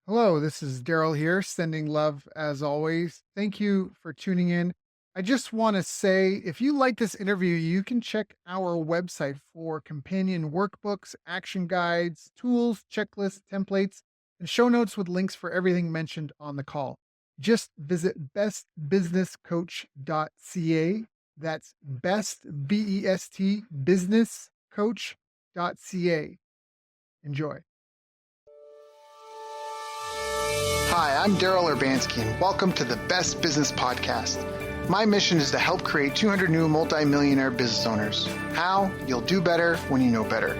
Hello, this is Daryl here, sending love as always. Thank you for tuning in. I just want to say if you like this interview, you can check our website for companion workbooks, action guides, tools, checklists, templates, and show notes with links for everything mentioned on the call. Just visit bestbusinesscoach.ca. That's best, B-E-S-T, businesscoach.ca. Enjoy. Hi, I'm Daryl Urbanski, and welcome to the Best Business Podcast. My mission is to help create 200 new multi-millionaire business owners. How? You'll do better when you know better.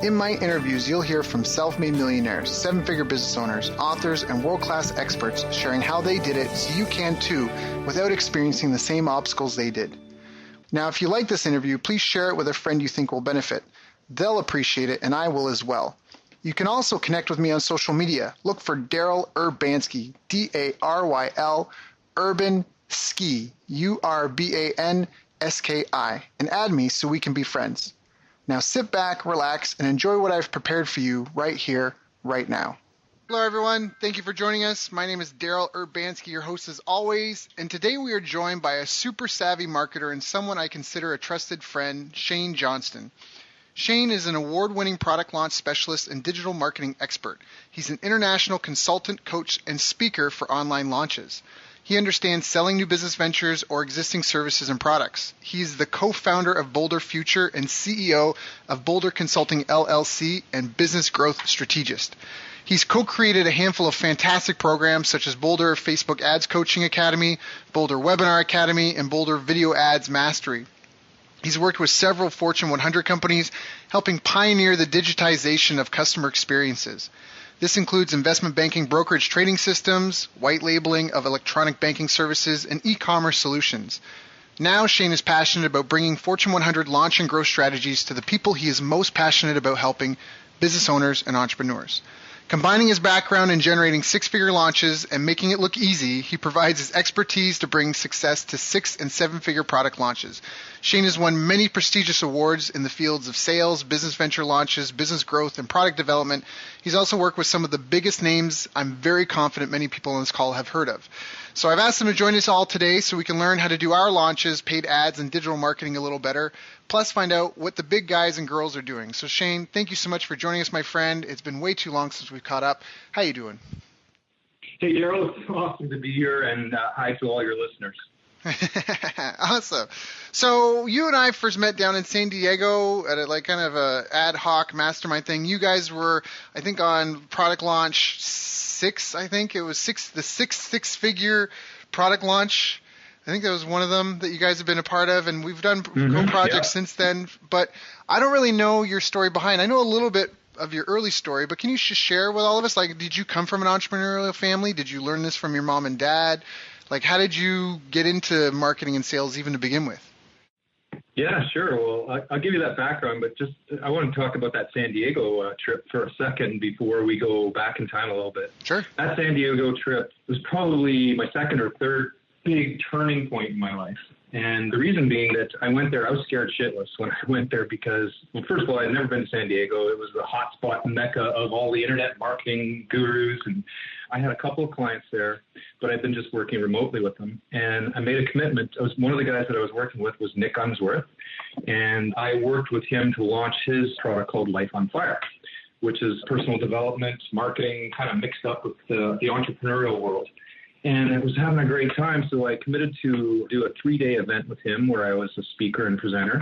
In my interviews, you'll hear from self-made millionaires, seven-figure business owners, authors, and world-class experts sharing how they did it so you can too without experiencing the same obstacles they did. Now, if you like this interview, please share it with a friend you think will benefit. They'll appreciate it, and I will as well. You can also connect with me on social media. Look for Daryl Urbanski, D-A-R-Y-L, Urban Ski, U-R-B-A-N-S-K-I, and add me so we can be friends. Now sit back, relax, and enjoy what I've prepared for you right here, right now. Hello, everyone. Thank you for joining us. My name is Daryl Urbanski, your host as always, and today we are joined by a super savvy marketer and someone I consider a trusted friend, Shane Johnston. Shane is an award-winning product launch specialist and digital marketing expert. He's an international consultant, coach, and speaker for online launches. He understands selling new business ventures or existing services and products. He's the co-founder of Boulder Future and CEO of Boulder Consulting LLC and business growth strategist. He's co-created a handful of fantastic programs such as Boulder Facebook Ads Coaching Academy, Boulder Webinar Academy, and Boulder Video Ads Mastery. He's worked with several Fortune 100 companies, helping pioneer the digitization of customer experiences. This includes investment banking brokerage trading systems, white labeling of electronic banking services, and e-commerce solutions. Now, Shane is passionate about bringing Fortune 100 launch and growth strategies to the people he is most passionate about helping, business owners and entrepreneurs. Combining his background in generating six-figure launches and making it look easy, he provides his expertise to bring success to six- and seven-figure product launches. Shane has won many prestigious awards in the fields of sales, business venture launches, business growth, and product development. He's also worked with some of the biggest names I'm very confident many people on this call have heard of. So I've asked him to join us all today so we can learn how to do our launches, paid ads, and digital marketing a little better, plus find out what the big guys and girls are doing. So Shane, thank you so much for joining us, my friend. It's been way too long since we've caught up. How you doing? Hey, Daryl, it's awesome to be here, and hi to all your listeners. Awesome. So you and I first met down in San Diego at a kind of a ad hoc mastermind thing. You guys were, I think, on product launch 6. I think it was the six-figure product launch. I think that was one of them that you guys have been a part of, and we've done co-projects since then. But I don't really know your story behind. I know a little bit of your early story, but can you just share with all of us? Like, did you come from an entrepreneurial family? Did you learn this from your mom and dad? Like, how did you get into marketing and sales even to begin with? Yeah, sure. Well, I'll give you that background, but just I want to talk about that San Diego trip for a second before we go back in time a little bit. Sure. That San Diego trip was probably my second or third big turning point in my life. And the reason being that I went there, I was scared shitless when I went there because, well, first of all, I'd never been to San Diego. It was the hotspot mecca of all the internet marketing gurus. And I had a couple of clients there, but I'd been just working remotely with them. And I made a commitment. One of the guys that I was working with was Nick Unsworth. And I worked with him to launch his product called Life on Fire, which is personal development, marketing, kind of mixed up with the entrepreneurial world. And I was having a great time, so I committed to do a 3-day event with him where I was a speaker and presenter.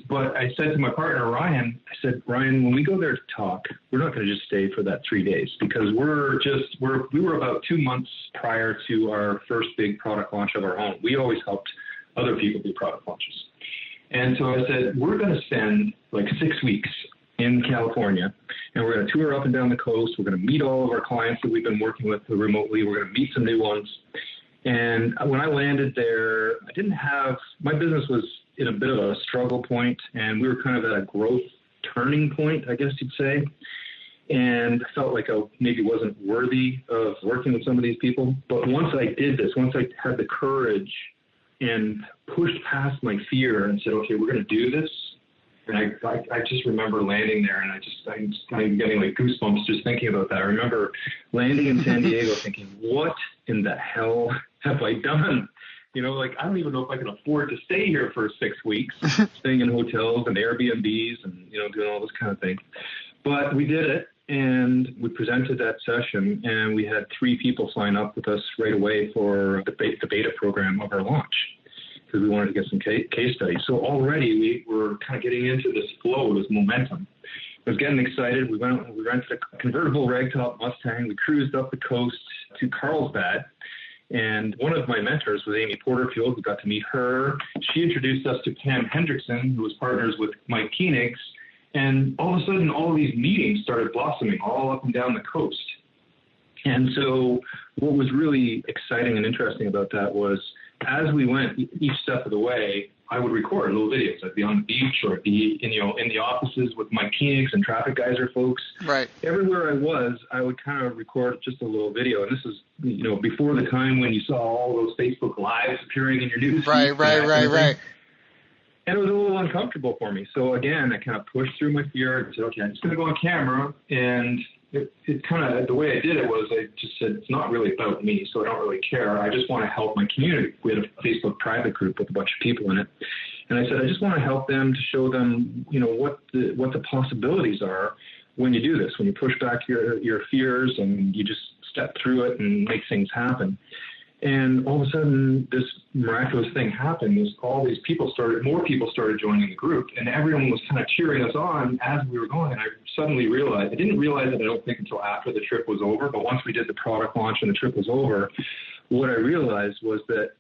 But I said to my partner, Ryan, Ryan, when we go there to talk, we're not going to just stay for that 3 days because we were about 2 months prior to our first big product launch of our own. We always helped other people do product launches. And so I said, we're going to spend like 6 weeks in California, and we're going to tour up and down the coast. We're going to meet all of our clients that we've been working with remotely. We're going to meet some new ones. And when I landed there, my business was in a bit of a struggle point, and we were kind of at a growth turning point, I guess you'd say. And I felt like I maybe wasn't worthy of working with some of these people. But once I did this, once I had the courage and pushed past my fear and said, okay, we're going to do this, And I just remember landing there, and I'm getting like goosebumps just thinking about that. I remember landing in San Diego thinking, what in the hell have I done? You know, like, I don't even know if I can afford to stay here for 6 weeks, staying in hotels and Airbnbs and, you know, doing all this kind of thing. But we did it, and we presented that session, and we had 3 people sign up with us right away for the beta program of our launch, because we wanted to get some case studies. So already we were kind of getting into this flow, this momentum. I was getting excited. We rented a convertible ragtop Mustang. We cruised up the coast to Carlsbad. And one of my mentors was Amy Porterfield. We got to meet her. She introduced us to Pam Hendrickson, who was partners with Mike Koenigs. And all of a sudden, all of these meetings started blossoming all up and down the coast. And so what was really exciting and interesting about that was, as we went each step of the way, I would record little videos. I'd be on the beach, or I'd be in the offices with Mike Koenigs and Traffic Geyser folks. Right. Everywhere I was, I would kind of record just a little video. And this is, you know, before the time when you saw all those Facebook Lives appearing in your news. Right. And it was a little uncomfortable for me. So again, I kind of pushed through my fear and said, okay, I'm just going to go on camera. And it kind of, the way I did it was, I just said, it's not really about me, so I don't really care. I just want to help my community. We had a Facebook private group with a bunch of people in it. And I said, I just want to help them, to show them, you know, what the possibilities are when you do this, when you push back your fears and you just step through it and make things happen. And all of a sudden, this miraculous thing happened. More people started joining the group, and everyone was kind of cheering us on as we were going. And I suddenly realized, I didn't realize it, I don't think, until after the trip was over, but once we did the product launch and the trip was over, what I realized was that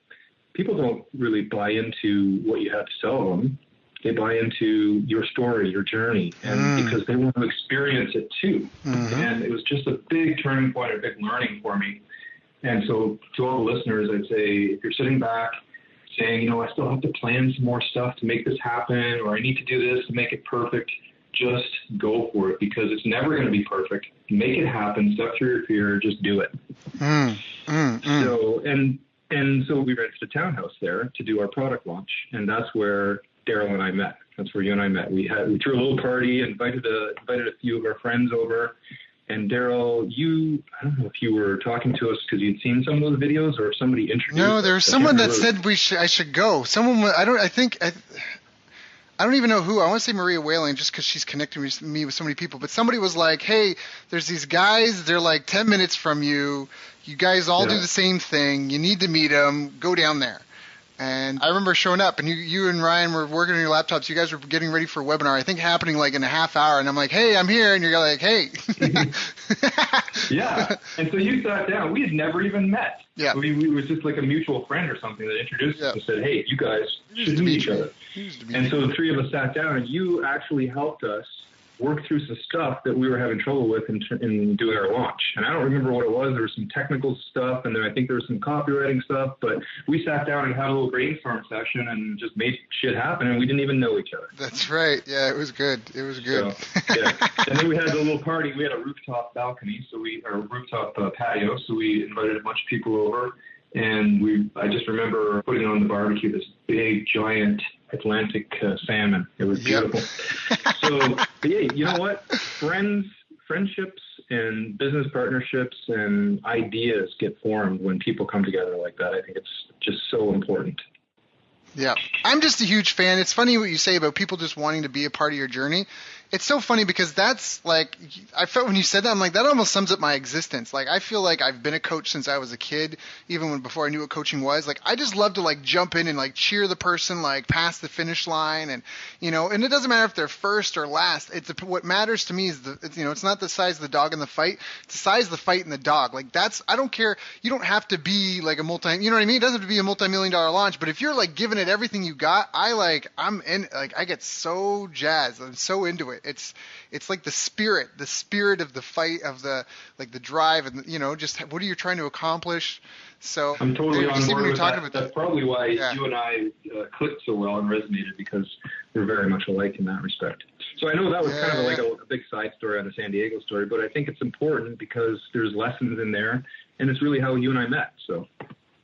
people don't really buy into what you have to sell them. They buy into your story, your journey, and because they want to experience it too. Mm-hmm. And it was just a big turning point, a big learning for me. And so to all the listeners, I'd say, if you're sitting back saying, you know, I still have to plan some more stuff to make this happen, or I need to do this to make it perfect, just go for it, because it's never going to be perfect. Make it happen. Step through your fear. Just do it. So, and so we rented a townhouse there to do our product launch. And that's where Daryl and I met. That's where you and I met. We threw a little party, invited a few of our friends over. And Daryl, I don't know if you were talking to us because you'd seen some of those videos, or if somebody introduced. No, there was someone that said I should go. Someone, I don't even know who. I want to say Maria Whaling, just because she's connecting me with so many people. But somebody was like, hey, there's these guys. They're like 10 minutes from you. You guys all do the same thing. You need to meet them. Go down there. And I remember showing up, and you and Ryan were working on your laptops. You guys were getting ready for a webinar, I think happening like in a half hour. And I'm like, hey, I'm here. And you're like, hey. Yeah. And so you sat down. We had never even met. Yeah. We was just like a mutual friend or something that introduced us and said, hey, you guys should meet each other. And so the 3 of us sat down, and you actually helped us work through some stuff that we were having trouble with in doing our launch. And I don't remember what it was. There was some technical stuff, and then I think there was some copywriting stuff, but we sat down and had a little brainstorm session and just made shit happen, and we didn't even know each other. That's right. Yeah, it was good. It was good. So, yeah. And then we had a little party. We had a rooftop balcony, or rooftop patio, so we invited a bunch of people over, and I just remember putting on the barbecue this big, giant Atlantic salmon. It was beautiful. So, yeah, you know what? Friendships and business partnerships and ideas get formed when people come together like that. I think it's just so important. Yeah. I'm just a huge fan. It's funny what you say about people just wanting to be a part of your journey. It's so funny because that's like, I felt when you said that, I'm like, that almost sums up my existence. Like, I feel like I've been a coach since I was a kid, even before I knew what coaching was. Like, I just love to like jump in and like cheer the person like past the finish line, and and it doesn't matter if they're first or last. What matters to me is it's not the size of the dog in the fight. It's the size of the fight in the dog. Like, I don't care. You don't have to be like you know what I mean? It doesn't have to be a multi-million-dollar launch, but if you're like giving it everything you got, I get so jazzed. I'm so into it. It's like the spirit of the fight, of the drive, and just what are you trying to accomplish. So I'm totally on board with that. That's probably why you and I clicked so well and resonated, because we're very much alike in that respect. So I know that was kind of like a big side story on the San Diego story, but I think it's important because there's lessons in there, and it's really how you and I met. So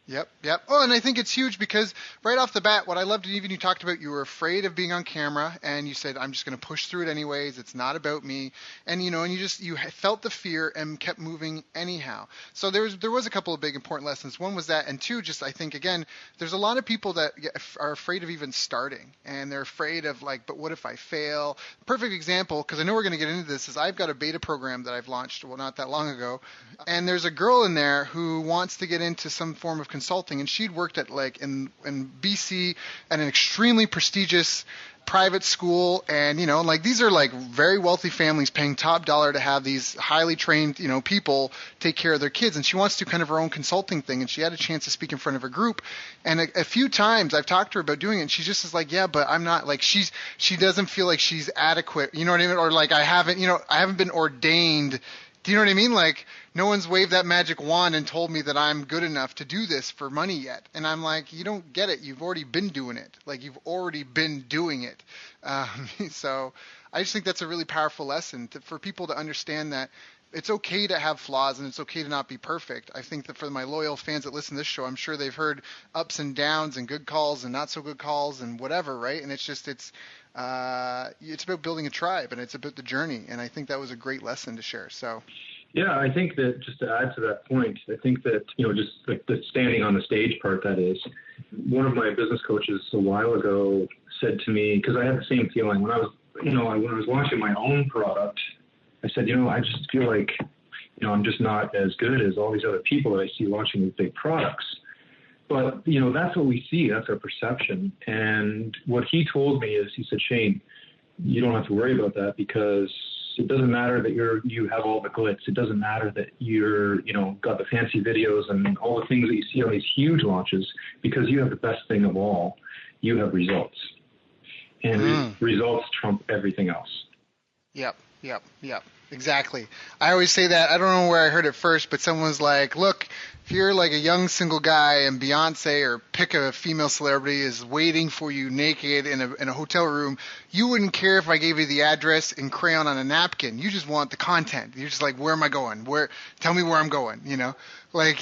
Yep, yep. Oh, and I think it's huge because right off the bat, what I loved, and even you talked about, you were afraid of being on camera, and you said, "I'm just going to push through it anyways. It's not about me." And and you felt the fear and kept moving anyhow. So there was a couple of big important lessons. One was that, and two, just I think again, there's a lot of people that are afraid of even starting, and they're afraid of like, but what if I fail? Perfect example, because I know we're going to get into this, is I've got a beta program that I've launched, well, not that long ago, and there's a girl in there who wants to get into some form of consulting, and she'd worked at like in BC at an extremely prestigious private school, and like these are like very wealthy families paying top dollar to have these highly trained people take care of their kids, and she wants to do kind of her own consulting thing, and she had a chance to speak in front of a group, and a few times I've talked to her about doing it, and she just is like, yeah, but I'm not, like, she doesn't feel like she's adequate, you know what I mean, or like I haven't been ordained. Do you know what I mean? Like, no one's waved that magic wand and told me that I'm good enough to do this for money yet. And I'm like, you don't get it. You've already been doing it. Like, you've already been doing it. So I just think that's a really powerful lesson for people to understand that it's okay to have flaws and it's okay to not be perfect. I think that for my loyal fans that listen to this show, I'm sure they've heard ups and downs and good calls and not so good calls and whatever, right? And it's about building a tribe, and it's about the journey. And I think that was a great lesson to share. So. Yeah, I think that just to add to that point, I think that, just like the standing on the stage part, that is, one of my business coaches a while ago said to me, because I had the same feeling when I was, when I was launching my own product, I said, I just feel like, I'm just not as good as all these other people that I see launching these big products. But, that's what we see. That's our perception. And what he told me is, he said, Shane, you don't have to worry about that, because it doesn't matter that you have all the glitz. It doesn't matter that you're, got the fancy videos and all the things that you see on these huge launches, because you have the best thing of all. You have results. And results trump everything else. Yep. Exactly. I always say that. I don't know where I heard it first, but someone was like, look, if you're like a young single guy and Beyonce or pick a female celebrity is waiting for you naked in a hotel room, you wouldn't care if I gave you the address in crayon on a napkin. You just want the content. You're just like, where am I going? Tell me where I'm going, Like,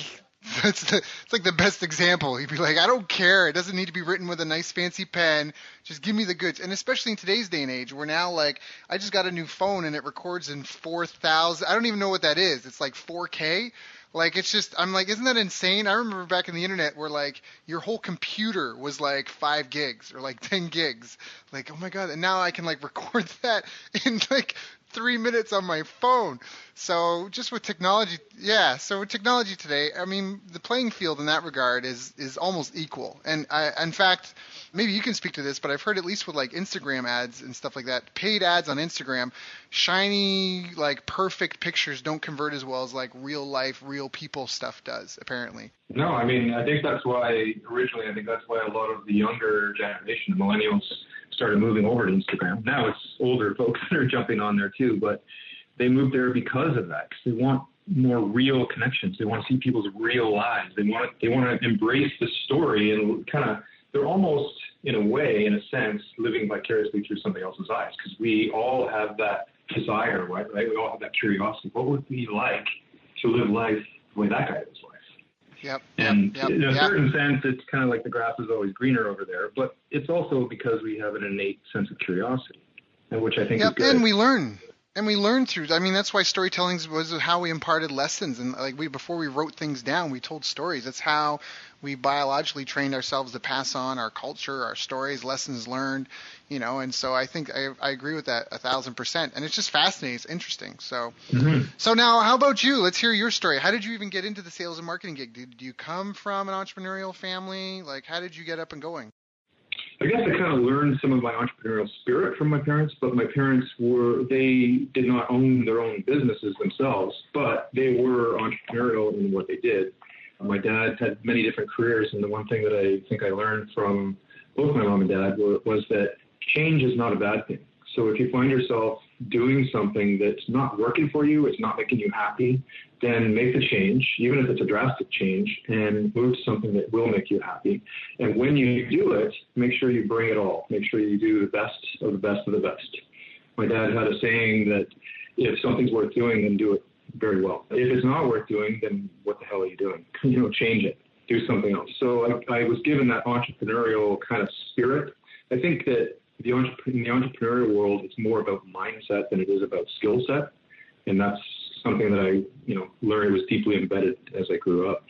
it's like the best example. He'd be like, I don't care. It doesn't need to be written with a nice fancy pen. Just give me the goods. And especially in today's day and age, we're now like, I just got a new phone and it records in 4,000. I don't even know what that is. It's like 4K. Like, it's just, I'm like, isn't that insane? I remember back in the internet where like your whole computer was like 5 gigs or like 10 gigs. Like, oh my God. And now I can like record that in like 3 minutes on my phone. So just with technology, so with technology today, I mean, the playing field in that regard is almost equal. And in fact, maybe you can speak to this, but I've heard at least with like Instagram ads and stuff like that, paid ads on Instagram, shiny, like perfect pictures don't convert as well as like real life, real people stuff does, apparently. No, I mean, I think that's why a lot of the younger generation, the millennials, started moving over to Instagram. Now it's older folks that are jumping on there too, but they moved there because of that, because they want more real connections. They want to see people's real lives. They want to embrace the story, and they're almost, in a way, in a sense, living vicariously through somebody else's eyes, because we all have that desire, right? We all have that curiosity. What would it be like to live life the way that guy lives life? Yep. And in a certain sense, it's kind of like the grass is always greener over there, but it's also because we have an innate sense of curiosity, and which I think is good. And we learn. And we learn through. I mean, that's why storytelling was how we imparted lessons. And like before we wrote things down, we told stories. That's how we biologically trained ourselves to pass on our culture, our stories, lessons learned. And so I think I agree with that 1,000%. And it's just fascinating. It's interesting. So, So now, how about you? Let's hear your story. How did you even get into the sales and marketing gig? Did you come from an entrepreneurial family? Like, how did you get up and going? I guess I kind of learned some of my entrepreneurial spirit from my parents, but my parents they did not own their own businesses themselves, but they were entrepreneurial in what they did. My dad had many different careers, and the one thing that I think I learned from both my mom and dad was that change is not a bad thing. So if you find yourself doing something that's not working for you, it's not making you happy, then make the change, even if it's a drastic change, and move to something that will make you happy. And when you do it, make sure you bring it all. Make sure you do the best of the best of the best. My dad had a saying that if something's worth doing, then do it very well. If it's not worth doing, then what the hell are you doing? Change it. do something else. So I was given that entrepreneurial kind of spirit. I think that in the entrepreneurial world, it's more about mindset than it is about skill set. And that's something that I, learned was deeply embedded as I grew up.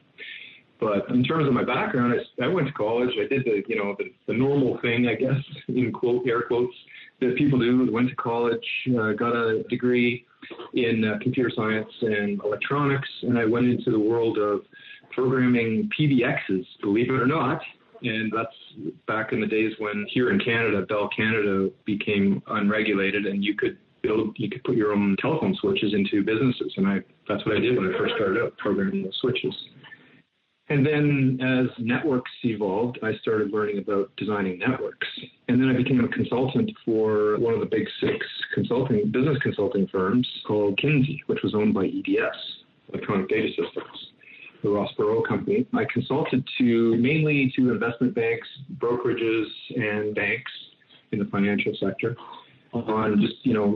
But in terms of my background, I went to college. I did the normal thing, I guess, in air quotes, that people do. Went to college, got a degree in computer science and electronics, and I went into the world of programming PBXs, believe it or not. And that's back in the days when here in Canada, Bell Canada became unregulated, and you could put your own telephone switches into businesses. And that's what I did when I first started out, programming those switches. And then as networks evolved, I started learning about designing networks. And then I became a consultant for one of the big 6 business consulting firms called Kinsey, which was owned by EDS, Electronic Data Systems, the Ross Perot company. I consulted mainly to investment banks, brokerages, and banks in the financial sector on just,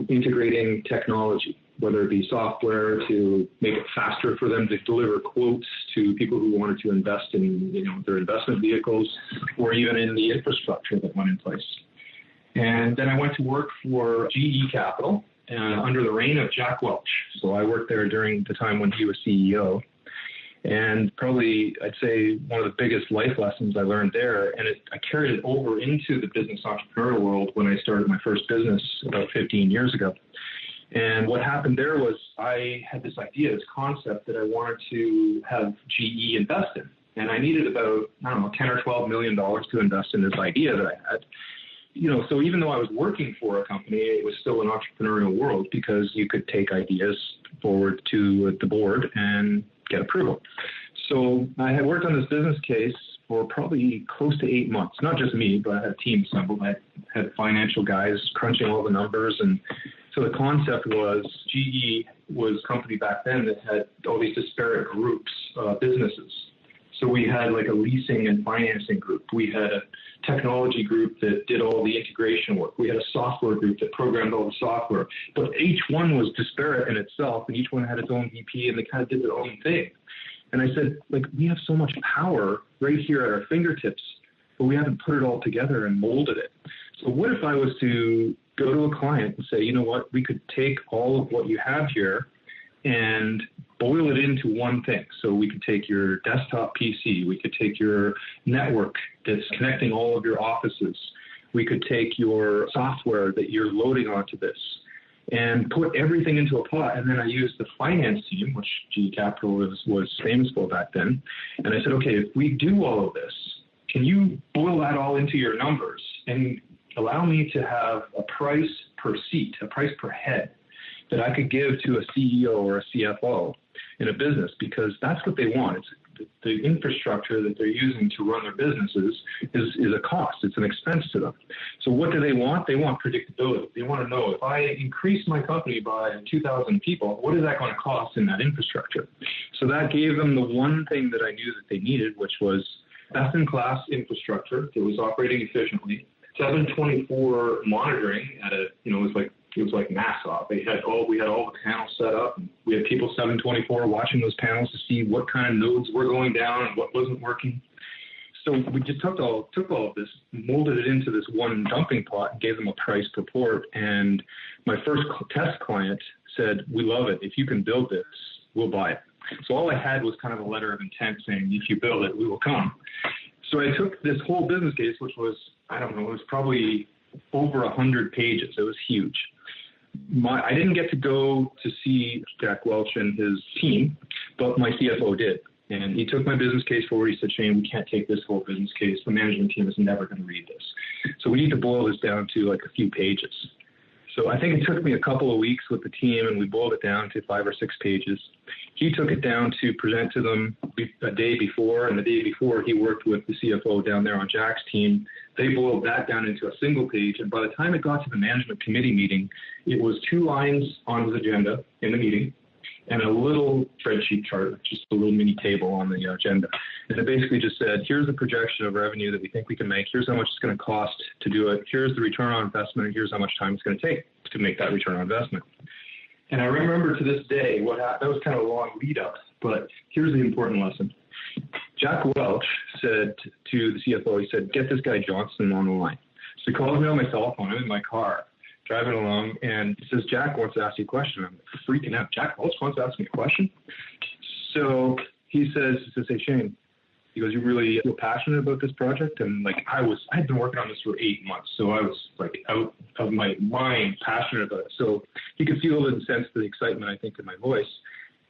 integrating technology, whether it be software to make it faster for them to deliver quotes to people who wanted to invest in, their investment vehicles, or even in the infrastructure that went in place. And then I went to work for GE Capital under the reign of Jack Welch. So I worked there during the time when he was CEO. And probably, I'd say, one of the biggest life lessons I learned there, and I carried it over into the business entrepreneurial world when I started my first business about 15 years ago. And what happened there was I had this idea, this concept that I wanted to have GE invest in. And I needed about, $10 or $12 million to invest in this idea that I had. So even though I was working for a company, it was still an entrepreneurial world because you could take ideas forward to the board and get approval. So I had worked on this business case for probably close to 8 months. Not just me, but I had a team assembled. I had financial guys crunching all the numbers. And so the concept was GE was a company back then that had all these disparate groups, businesses. So we had like a leasing and financing group. We had a technology group that did all the integration work. We had a software group that programmed all the software. But each one was disparate in itself, and each one had its own VP, and they kind of did their own thing. And I said, we have so much power right here at our fingertips, but we haven't put it all together and molded it. So what if I was to go to a client and say, you know what, we could take all of what you have here and boil it into one thing. So we could take your desktop PC, we could take your network that's connecting all of your offices, we could take your software that you're loading onto this, and put everything into a pot. And then I used the finance team, which GE Capital was famous for back then. And I said, okay, if we do all of this, can you boil that all into your numbers and allow me to have a price per seat, a price per head that I could give to a CEO or a CFO in a business, because that's what they want. It's the infrastructure that they're using to run their businesses is a cost. It's an expense to them. So what do they want? They want predictability. They want to know, if I increase my company by 2,000 people, what is that going to cost in that infrastructure? So that gave them the one thing that I knew that they needed, which was best-in-class infrastructure that was operating efficiently, 7/24 monitoring at it was like NASA. We had all the panels set up. And we had people 7/24 watching those panels to see what kind of nodes were going down and what wasn't working. So we just took all of this, molded it into this one dumping pot, and gave them a price per port. And my first test client said, "We love it. If you can build this, we'll buy it." So all I had was kind of a letter of intent saying, "If you build it, we will come." So I took this whole business case, which was, it was probably over 100 pages. It was huge. I didn't get to go to see Jack Welch and his team, but my CFO did. And he took my business case forward. He said, "Shane, we can't take this whole business case. The management team is never going to read this. So we need to boil this down to like a few pages." So I think it took me a couple of weeks with the team, and we boiled it down to 5 or 6 pages. He took it down to present to them a day before, and the day before he worked with the CFO down there on Jack's team. They boiled that down into a single page, and by the time it got to the management committee meeting, it was 2 lines on the agenda in the meeting and a little spreadsheet chart, just a little mini table on the agenda. And it basically just said, here's the projection of revenue that we think we can make. Here's how much it's going to cost to do it. Here's the return on investment. And here's how much time it's going to take to make that return on investment. And I remember to this day that was kind of a long lead up, but here's the important lesson. Jack Welch said to the CFO, he said, get this guy Johnston on the line. So he calls me on my cell phone. I'm in my car driving along, and he says, Jack wants to ask you a question. I'm freaking out. Jack Welch wants to ask me a question? So he says, hey, Shane, he goes, you really feel passionate about this project? And like, I had been working on this for 8 months. So I was like out of my mind passionate about it. So he could feel and sense the excitement, I think, in my voice.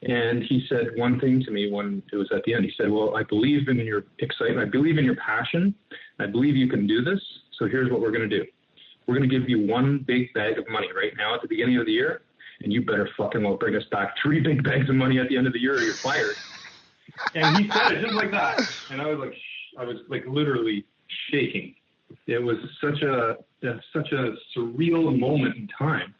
And he said one thing to me when it was at the end. He said, well, I believe in your excitement. I believe in your passion. I believe you can do this. So here's what we're going to do. We're going to give you one big bag of money right now at the beginning of the year. And you better fucking well bring us back 3 big bags of money at the end of the year or you're fired. And he said it just like that. And I was like literally shaking. It was such a surreal moment in time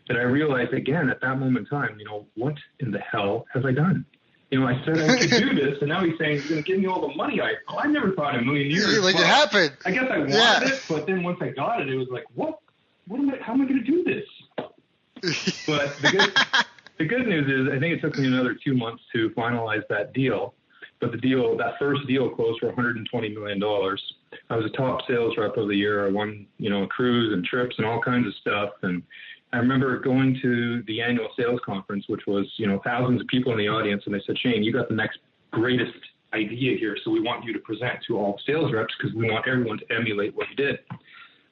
that I realized again at that moment in time, what in the hell have I done? I said I could do this, and now he's saying he's going to give me all the money I never thought in a million years. Like it happened. I guess I wanted it, but then once I got it, it was like, how am I going to do this? But the good news is I think it took me another 2 months to finalize that deal. But that first deal closed for $120 million. I was a top sales rep of the year. I won, a cruise and trips and all kinds of stuff. And I remember going to the annual sales conference, which was, thousands of people in the audience. And they said, Shane, you got the next greatest idea here. So we want you to present to all sales reps because we want everyone to emulate what you did.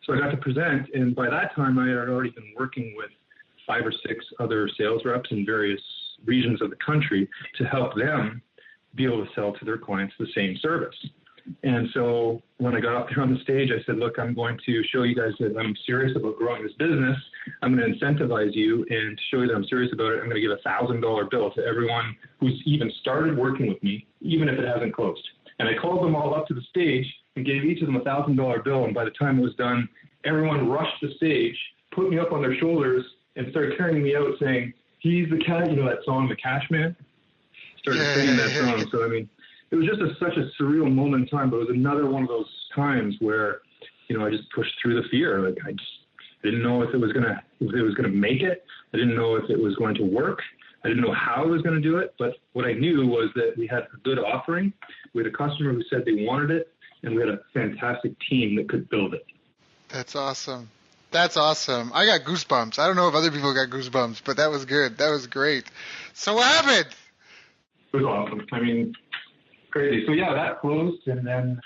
So I got to present. And by that time, I had already been working with 5 or 6 other sales reps in various regions of the country to help them be able to sell to their clients the same service. And so when I got up there on the stage, I said, look, I'm going to show you guys that I'm serious about growing this business. I'm going to incentivize you, and to show you that I'm serious about it, I'm going to give a $1,000 bill to everyone who's even started working with me, even if it hasn't closed. And I called them all up to the stage and gave each of them a $1,000 bill. And by the time it was done, everyone rushed the stage, put me up on their shoulders, and started carrying me out saying, he's the cat, that song, The Cash Man? Started singing that song. So, it was just such a surreal moment in time, but it was another one of those times where, I just pushed through the fear. Like I didn't know if it was gonna make it. I didn't know if it was going to work. I didn't know how I was going to do it. But what I knew was that we had a good offering. We had a customer who said they wanted it, and we had a fantastic team that could build it. That's awesome. That's awesome. I got goosebumps. I don't know if other people got goosebumps, but that was good. That was great. So what happened? It was awesome. Crazy. So yeah, that closed, and then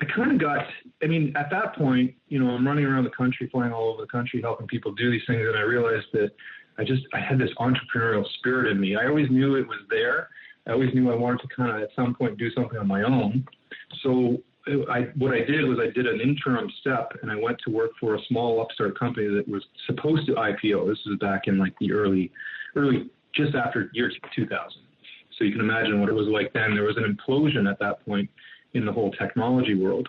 I kind of got, at that point, I'm running around the country, flying all over the country, helping people do these things, and I realized that I had this entrepreneurial spirit in me. I always knew it was there. I always knew I wanted to kind of at some point do something on my own. So what I did was I did an interim step, and I went to work for a small upstart company that was supposed to IPO. This was back in like the early, just after year 2000. So you can imagine what it was like then. There was an implosion at that point in the whole technology world.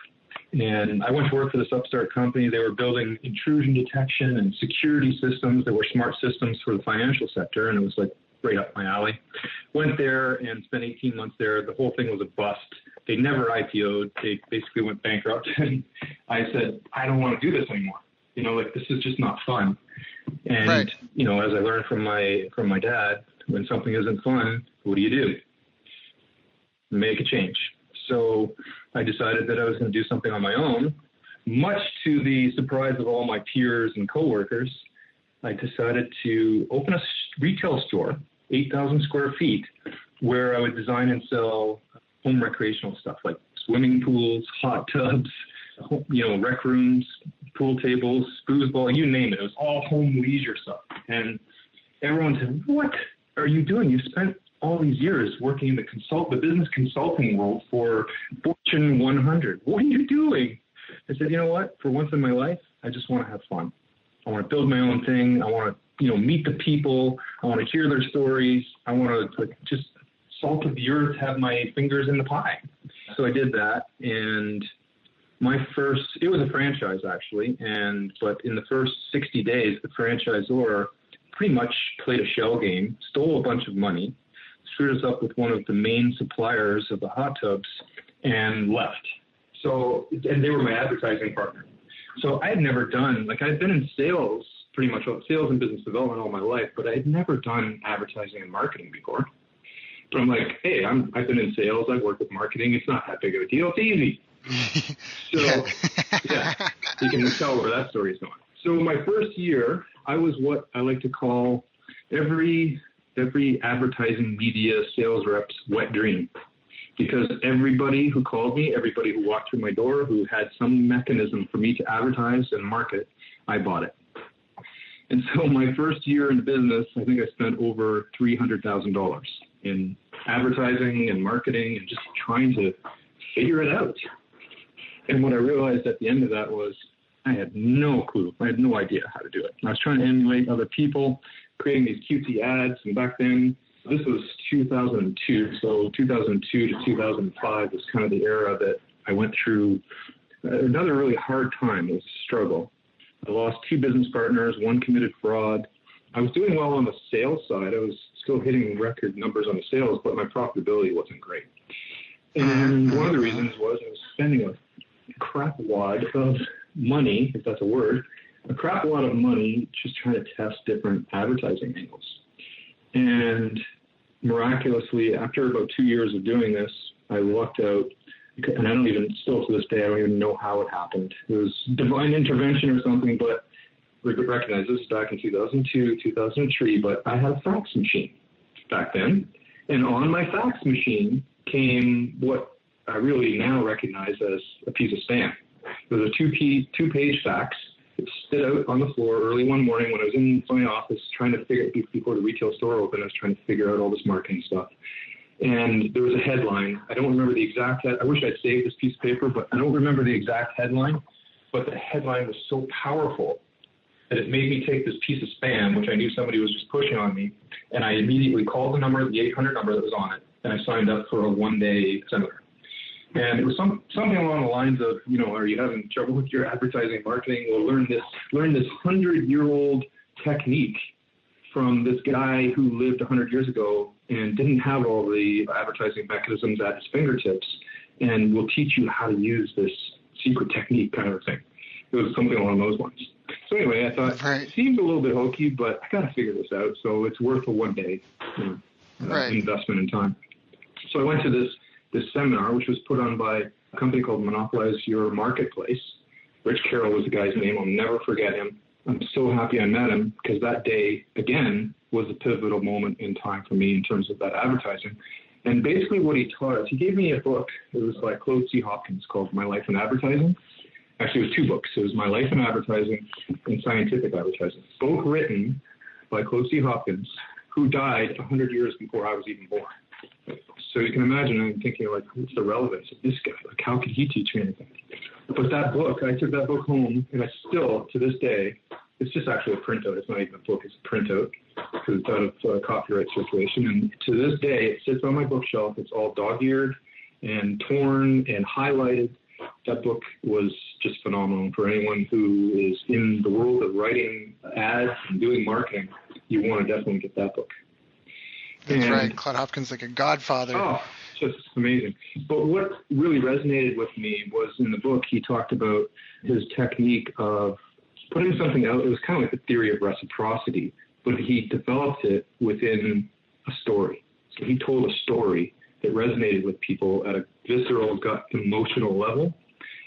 And I went to work for this upstart company. They were building intrusion detection and security systems that were smart systems for the financial sector. And it was like right up my alley. Went there and spent 18 months there. The whole thing was a bust. They never IPO'd. They basically went bankrupt. And I said, I don't want to do this anymore. This is just not fun. And, right. As I learned from my dad, when something isn't fun, what do? Make a change. So I decided that I was going to do something on my own. Much to the surprise of all my peers and coworkers, I decided to open a retail store, 8,000 square feet, where I would design and sell home recreational stuff like swimming pools, hot tubs, rec rooms, pool tables, foosball, you name it. It was all home leisure stuff. And everyone said, what are you doing? You've spent all these years working in the business consulting world for Fortune 100. What are you doing? I said, you know what? For once in my life, I just want to have fun. I want to build my own thing. I want to, meet the people. I want to hear their stories. I want to just salt of the earth, have my fingers in the pie. So I did that. And it was a franchise actually. But in the first 60 days, the franchisor pretty much played a shell game, stole a bunch of money, screwed us up with one of the main suppliers of the hot tubs, and left. And they were my advertising partner. So I had never done, I'd been in sales, pretty much sales and business development all my life, but I had never done advertising and marketing before. But I'm like, hey, I've been in sales. I've worked with marketing. It's not that big of a deal. It's easy. So, yeah, you can tell where that story is going. So my first year, I was what I like to call every advertising media sales rep's wet dream. Because everybody who called me, everybody who walked through my door, who had some mechanism for me to advertise and market, I bought it. And so my first year in the business, I think I spent over $300,000 in advertising and marketing and just trying to figure it out. And what I realized at the end of that was I had no clue. I had no idea how to do it. I was trying to emulate other people, creating these cutesy ads. And back then, this was 2002. So 2002 to 2005 was kind of the era that I went through another really hard time. It was a struggle. I lost 2 business partners, 1 committed fraud. I was doing well on the sales side. I was still hitting record numbers on the sales, but my profitability wasn't great. And one of the reasons was I was spending a crap wad of money, if that's a word, a crap wad of money just trying to test different advertising angles. And miraculously, after about 2 years of doing this, I lucked out. And I don't even, still to this day, I don't even know how it happened. It was divine intervention or something, but we could recognize this back in 2002, 2003, but I had a fax machine back then. And on my fax machine came what I really now recognize as a piece of spam. It was a two-page fax. It stood out on the floor early one morning when I was in my office trying to figure, before the retail store opened, I was trying to figure out all this marketing stuff. And there was a headline. I don't remember the exact I wish I'd saved this piece of paper, but I don't remember the exact headline. But the headline was so powerful that it made me take this piece of spam, which I knew somebody was just pushing on me, and I immediately called the number, the 800 number that was on it, and I signed up for a one-day seminar. And it was something along the lines of, are you having trouble with your advertising marketing? Well, learn this 100-year-old technique from this guy who lived 100 years ago and didn't have all the advertising mechanisms at his fingertips, and we'll teach you how to use this secret technique kind of thing. It was something along those lines. So anyway, I thought, It seems a little bit hokey, but I got to figure this out. So it's worth a one-day investment in time. So I went to this seminar, which was put on by a company called Monopolize Your Marketplace. Rich Carroll was the guy's name. I'll never forget him. I'm so happy I met him because that day, again, was a pivotal moment in time for me in terms of that advertising. And basically what he taught us, he gave me a book. It was by Claude C. Hopkins called My Life in Advertising. Actually, it was 2 books. It was My Life in Advertising and Scientific Advertising, both written by Claude C. Hopkins, who died 100 years before I was even born. So you can imagine, I'm thinking, like, what's the relevance of this guy? Like, how could he teach me anything? But that book, I took that book home, and I still, to this day, it's just actually a printout. It's not even a book. It's a printout because it's out of copyright circulation. And to this day, it sits on my bookshelf. It's all dog-eared and torn and highlighted. That book was just phenomenal for anyone who is in the world of writing ads and doing marketing. You want to definitely get that book. That's right. Claude Hopkins, like a godfather. Oh, just amazing. But what really resonated with me was in the book, he talked about his technique of putting something out. It was kind of like the theory of reciprocity, but he developed it within a story. So he told a story that resonated with people at a visceral, gut, emotional level.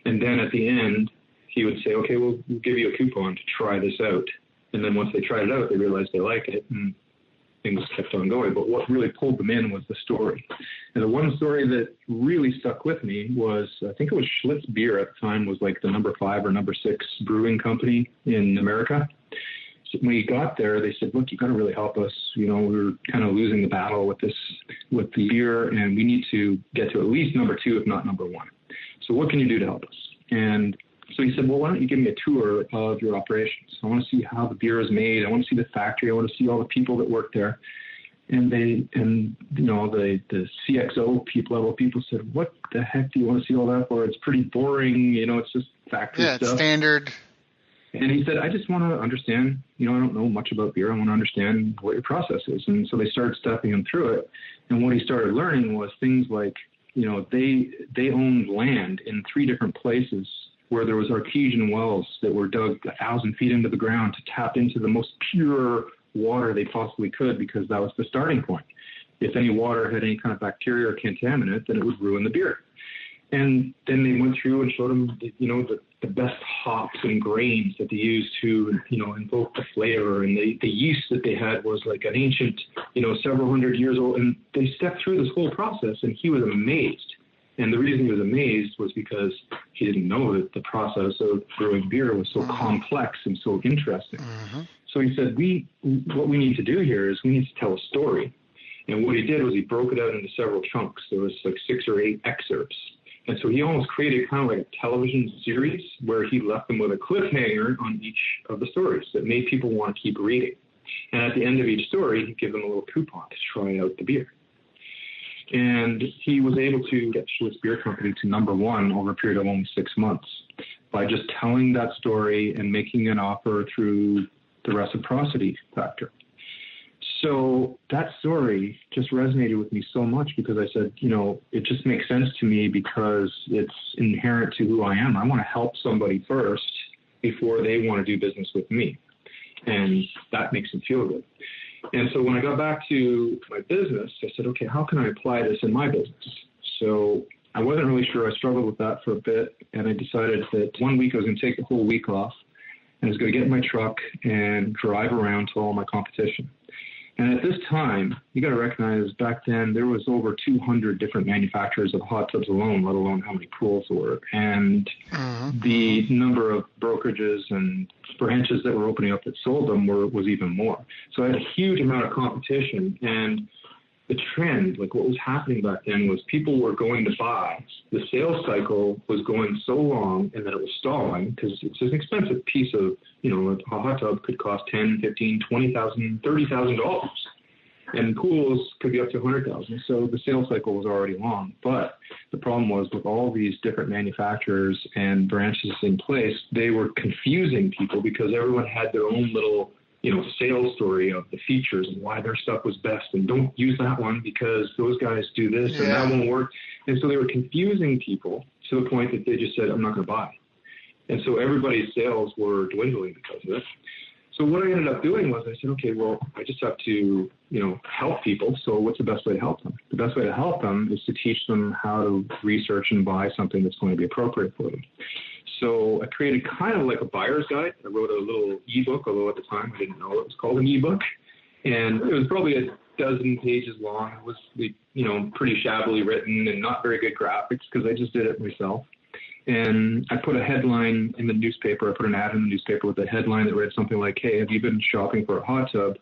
And then at the end, he would say, okay, we'll give you a coupon to try this out. And then once they tried it out, they realized they like it, and things kept on going. But what really pulled them in was the story. And the one story that really stuck with me was, I think it was Schlitz Beer at the time, was like the number 5 or number 6 brewing company in America. So when we got there, they said, look, you got to really help us. We're kind of losing the battle with the beer, and we need to get to at least number 2, if not number 1. So what can you do to help us? And so he said, well, why don't you give me a tour of your operations? I want to see how the beer is made. I want to see the factory. I want to see all the people that work there. And the CXO level people said, what the heck do you want to see all that for? It's pretty boring. It's just factory stuff. Yeah, it's standard. And he said, I just want to understand, I don't know much about beer. I want to understand what your process is. And so they started stepping him through it. And what he started learning was things like, they owned land in 3 different places where there was artesian wells that were dug 1,000 feet into the ground to tap into the most pure water they possibly could, because that was the starting point. if any water had any kind of bacteria or contaminant, then it would ruin the beer. And then they went through and showed them, the best hops and grains that they used to, invoke the flavor. And the yeast that they had was like an ancient, several hundred years old. And they stepped through this whole process, and he was amazed. And the reason he was amazed was because he didn't know that the process of brewing beer was so complex and so interesting. Mm-hmm. So he said, what we need to do here is we need to tell a story. And what he did was he broke it out into several chunks. There was like 6 or 8 excerpts. And so he almost created kind of like a television series where he left them with a cliffhanger on each of the stories that made people want to keep reading. And at the end of each story, he'd give them a little coupon to try out the beer. And he was able to get Schlitz Beer Company to #1 over a period of only 6 months by just telling that story and making an offer through the reciprocity factor. So that story just resonated with me so much because I said, it just makes sense to me because it's inherent to who I am. I want to help somebody first before they want to do business with me. And that makes them feel good. And so when I got back to my business, I said, okay, how can I apply this in my business? So I wasn't really sure. I struggled with that for a bit. And I decided that one week I was going to take the whole week off and I was going to get in my truck and drive around to all my competition. And at this time, you got to recognize back then there was over 200 different manufacturers of hot tubs alone, let alone how many pools there were. And the number of brokerages and branches that were opening up that sold them was even more. So I had a huge amount of competition. And the trend, like what was happening back then was people were going to buy. The sales cycle was going so long and that it was stalling because it's an expensive piece of, a hot tub could cost $10,000, $15,000, $20,000, $30,000. And pools could be up to $100,000. So the sales cycle was already long. But the problem was with all these different manufacturers and branches in place, they were confusing people because everyone had their own little sales story of the features and why their stuff was best. And don't use that one because those guys do this and that won't work. And so they were confusing people to the point that they just said, I'm not going to buy. And so everybody's sales were dwindling because of it. So what I ended up doing was I said, okay, well, I just have to, help people. So what's the best way to help them? The best way to help them is to teach them how to research and buy something that's going to be appropriate for them. So I created kind of like a buyer's guide. I wrote a little ebook, although at the time I didn't know it was called an ebook. And it was probably a dozen pages long. It was, pretty shabbily written and not very good graphics because I just did it myself. And I put a headline in the newspaper. I put an ad in the newspaper with a headline that read something like, hey, have you been shopping for a hot tub,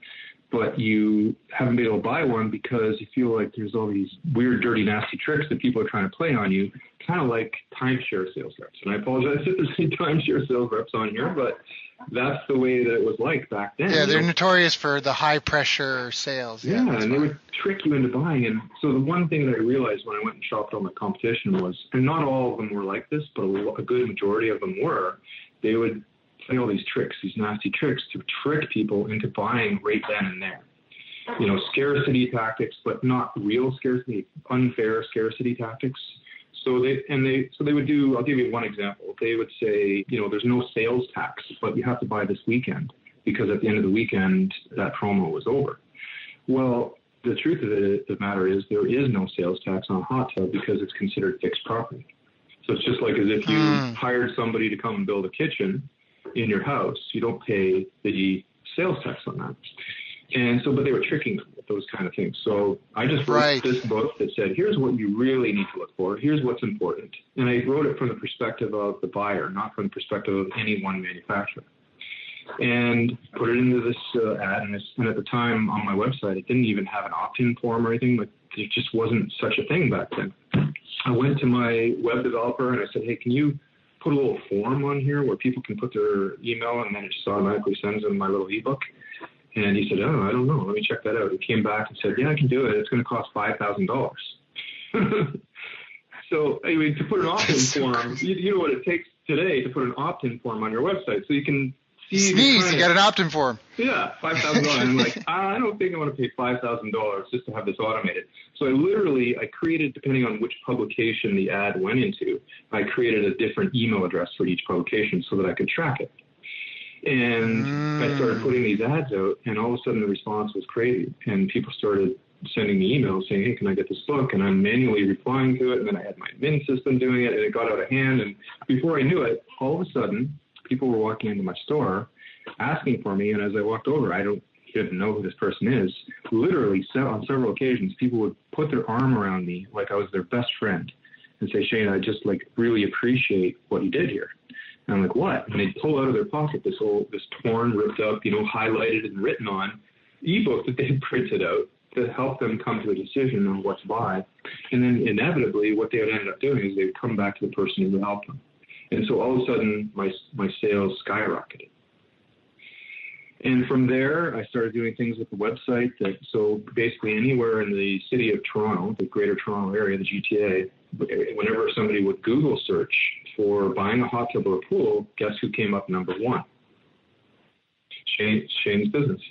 but you haven't been able to buy one because you feel like there's all these weird, dirty, nasty tricks that people are trying to play on you, kind of like timeshare sales reps. And I apologize if there's any timeshare sales reps on here, but that's the way that it was like back then. Yeah, they're notorious for the high-pressure sales. Yeah, and they would trick you into buying. And so the one thing that I realized when I went and shopped all my competition was, and not all of them were like this, but a good majority of them were, they would play all these tricks, these nasty tricks to trick people into buying right then and there. Scarcity tactics, but not real scarcity, unfair scarcity tactics. So they would do, I'll give you one example. They would say, there's no sales tax, but you have to buy this weekend because at the end of the weekend, that promo was over. Well, the truth of the matter is there is no sales tax on a hot tub because it's considered fixed property. So it's just like as if you hired somebody to come and build a kitchen in your house, you don't pay the sales tax on that. And so, but they were tricking them with those kind of things. So I just wrote this book that said, here's what you really need to look for. Here's what's important. And I wrote it from the perspective of the buyer, not from the perspective of any one manufacturer. And put it into this ad. And at the time on my website, it didn't even have an opt-in form or anything. Like, there just wasn't such a thing back then. I went to my web developer and I said, hey, can you put a little form on here where people can put their email and then it just automatically sends them my little ebook? And he said, oh, I don't know. Let me check that out. He came back and said, yeah, I can do it. It's going to cost $5,000. So anyway, to put an opt-in form, you know what it takes today to put an opt-in form on your website. So you can see. You got an opt-in form. Yeah, $5,000. I'm like, I don't think I want to pay $5,000 just to have this automated. So I created, depending on which publication the ad went into, I created a different email address for each publication so that I could track it. And I started putting these ads out, and all of a sudden the response was crazy. And people started sending me emails saying, hey, can I get this book? And I'm manually replying to it. And then I had my admin system doing it, and it got out of hand. And before I knew it, all of a sudden, people were walking into my store asking for me. And as I walked over, I didn't know who this person is. Literally, on several occasions, people would put their arm around me like I was their best friend and say, Shane, I just really appreciate what you did here. And I'm like, what? And they'd pull out of their pocket this torn, ripped up, highlighted and written on ebook that they had printed out to help them come to a decision on what to buy. And then inevitably, what they would end up doing is they would come back to the person who would help them. And so all of a sudden, my sales skyrocketed. And from there, I started doing things with the website. So basically anywhere in the city of Toronto, the greater Toronto area, the GTA, whenever somebody would Google search for buying a hot tub or a pool, guess who came up number one? Shane's business.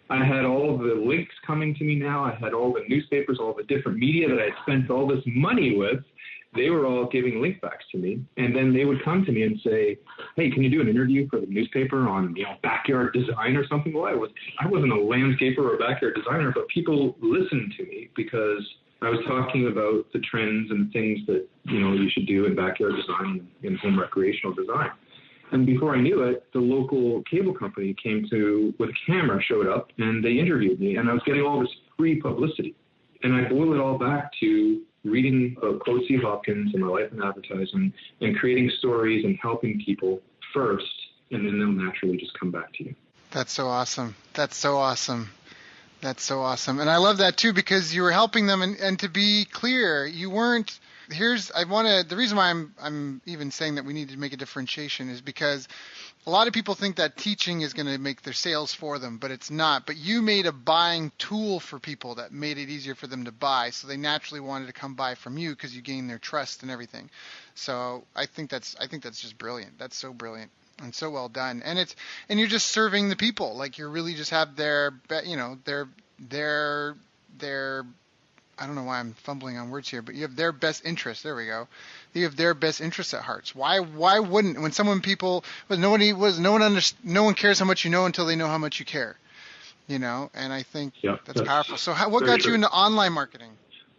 I had all of the links coming to me now. I had all the newspapers, all the different media that I spent all this money with. They were all giving link backs to me. And then they would come to me and say, hey, can you do an interview for the newspaper on, backyard design or something? Well, I wasn't a landscaper or a backyard designer, but people listened to me because I was talking about the trends and things that, you should do in backyard design and home recreational design. And before I knew it, the local cable company with a camera, showed up, and they interviewed me, and I was getting all this free publicity. And I boiled it all back to reading about Claude C. Hopkins and my life in advertising and creating stories and helping people first, and then they'll naturally just come back to you. That's so awesome. That's so awesome. That's so awesome. And I love that too, because you were helping them, and to be clear, you weren't. The reason why I'm even saying that we need to make a differentiation is because a lot of people think that teaching is going to make their sales for them, but it's not. But you made a buying tool for people that made it easier for them to buy, so they naturally wanted to come buy from you because you gained their trust and everything. So I think that's just brilliant. That's so brilliant and so well done. And you're just serving the people. Like, you really just have their I don't know why I'm fumbling on words here, but you have their best interest. There we go. You have their best interests at heart. Why wouldn't, when no one cares how much you know until they know how much you care, and I think that's powerful. So what got you into online marketing?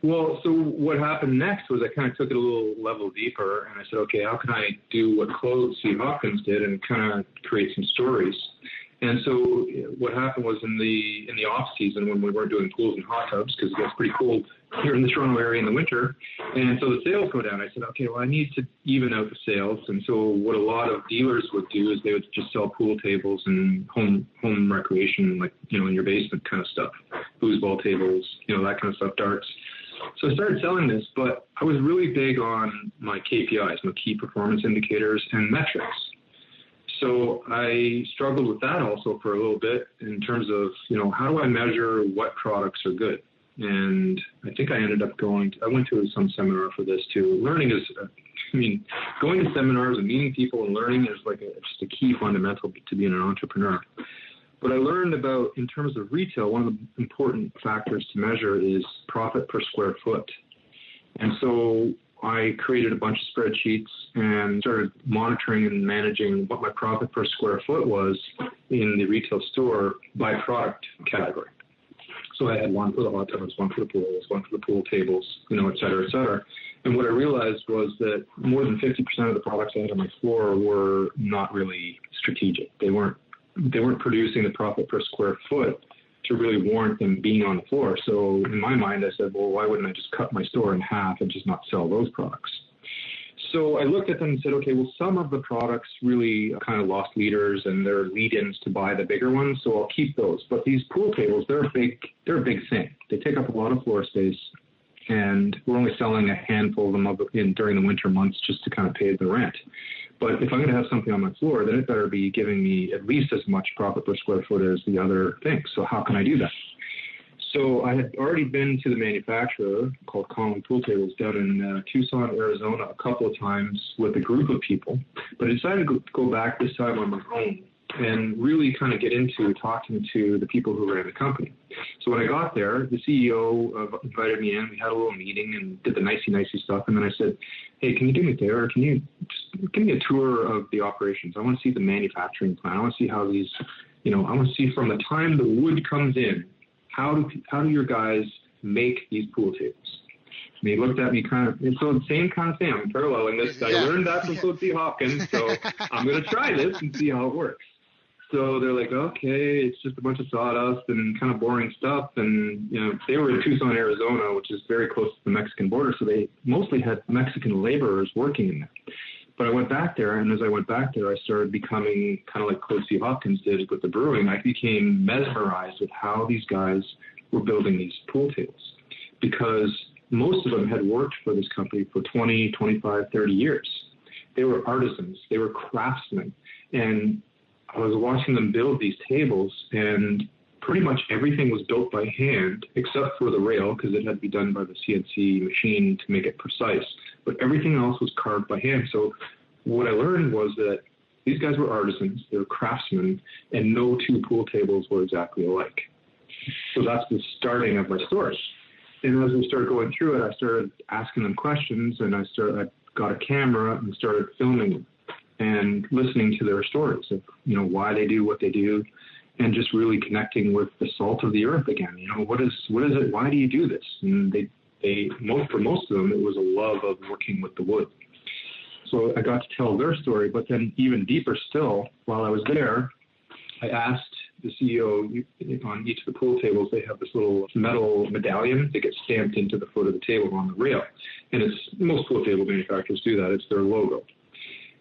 Well, so what happened next was I kind of took it a little level deeper, and I said, okay, how can I do what Claude C. Hopkins did and kind of create some stories? And so what happened was in the off season, when we weren't doing pools and hot tubs, because it gets pretty cold here in the Toronto area in the winter, and so the sales go down. I said, okay, well, I need to even out the sales. And so what a lot of dealers would do is they would just sell pool tables and home recreation, like, in your basement kind of stuff, foosball tables, that kind of stuff, darts. So I started selling this, but I was really big on my KPIs, my key performance indicators and metrics. So I struggled with that also for a little bit in terms of, how do I measure what products are good? And I think I ended up I went to some seminar for this too. Learning is, going to seminars and meeting people and learning is just a key fundamental to being an entrepreneur. But I learned about, in terms of retail, one of the important factors to measure is profit per square foot. And so I created a bunch of spreadsheets and started monitoring and managing what my profit per square foot was in the retail store by product category. So I had one for the hot tubs, one for the pools, one for the pool tables, et cetera, et cetera. And what I realized was that more than 50% of the products I had on my floor were not really strategic. They weren't producing the profit per square foot to really warrant them being on the floor. So in my mind, I said, well, why wouldn't I just cut my store in half and just not sell those products? So I looked at them and said, okay, well, some of the products really kind of lost leaders and they're lead-ins to buy the bigger ones, so I'll keep those. But these pool tables, they're a big thing. They take up a lot of floor space, and we're only selling a handful of them during the winter months just to kind of pay the rent. But if I'm going to have something on my floor, then it better be giving me at least as much profit per square foot as the other things. So how can I do that? So I had already been to the manufacturer called Conley Pool Tables down in Tucson, Arizona, a couple of times with a group of people. But I decided to go back this time on my own and really kind of get into talking to the people who ran the company. So when I got there, the CEO invited me in. We had a little meeting and did the nicey stuff. And then I said, hey, can you do me a favor? Can you just give me a tour of the operations? I want to see the manufacturing plant. I want to see how these, I want to see from the time the wood comes in, how do your guys make these pool tables. And he looked at me and so the same kind of thing. I'm paralleling this. I learned that from Coach Hopkins, so I'm going to try this and see how it works. So they're like, okay, it's just a bunch of sawdust and kind of boring stuff. And, they were in Tucson, Arizona, which is very close to the Mexican border. So they mostly had Mexican laborers working in there. But I went back there, and as I went back there, I started becoming kind of like Coach Hopkins did with the brewing. I became mesmerized with how these guys were building these pool tables, because most of them had worked for this company for 20, 25, 30 years. They were artisans. They were craftsmen. And I was watching them build these tables, and pretty much everything was built by hand except for the rail, because it had to be done by the CNC machine to make it precise. But everything else was carved by hand. So what I learned was that these guys were artisans, they were craftsmen, and no two pool tables were exactly alike. So that's the starting of my story. And as we started going through it, I started asking them questions, and I got a camera and started filming them and listening to their stories of, why they do what they do, and just really connecting with the salt of the earth again. What is it? Why do you do this? And for most of them, it was a love of working with the wood. So I got to tell their story, but then even deeper still, while I was there, I asked the CEO on each of the pool tables, they have this little metal medallion that gets stamped into the foot of the table on the rail. And most pool table manufacturers do that. It's their logo.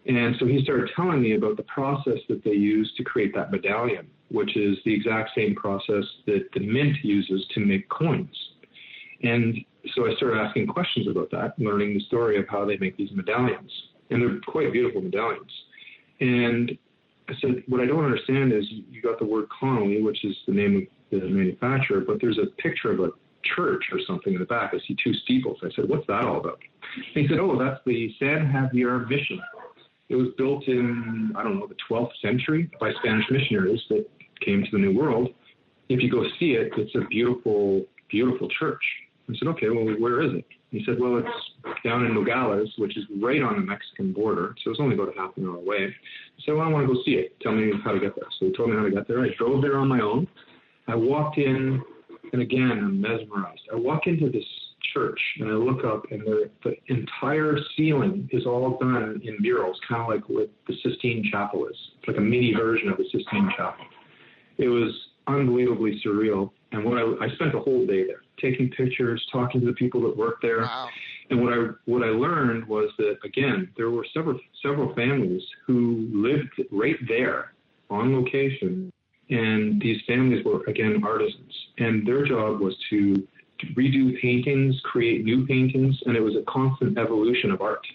And so he started telling me about the process that they use to create that medallion, which is the exact same process that the mint uses to make coins. And so I started asking questions about that, learning the story of how they make these medallions. And they're quite beautiful medallions. And I said, what I don't understand is you got the word Connolly, which is the name of the manufacturer, but there's a picture of a church or something in the back. I see two steeples. I said, what's that all about? And he said, that's the San Javier Mission. It was built in, the 12th century by Spanish missionaries that came to the New World. If you go see it, it's a beautiful, beautiful church. I said, okay, well, where is it? He said, well, it's down in Nogales, which is right on the Mexican border. So it's only about a half an hour away. I said, well, I want to go see it. Tell me how to get there. So he told me how to get there. I drove there on my own. I walked in, and again, I'm mesmerized. I walk into this church, and I look up, and the entire ceiling is all done in murals, kind of like what the Sistine Chapel is. It's like a mini version of the Sistine Chapel. It was unbelievably surreal. And I spent a whole day there, taking pictures, talking to the people that worked there. Wow. And what I learned was that, again, there were several families who lived right there on location. And these families were, again, artisans. And their job was to redo paintings, create new paintings, and it was a constant evolution of art.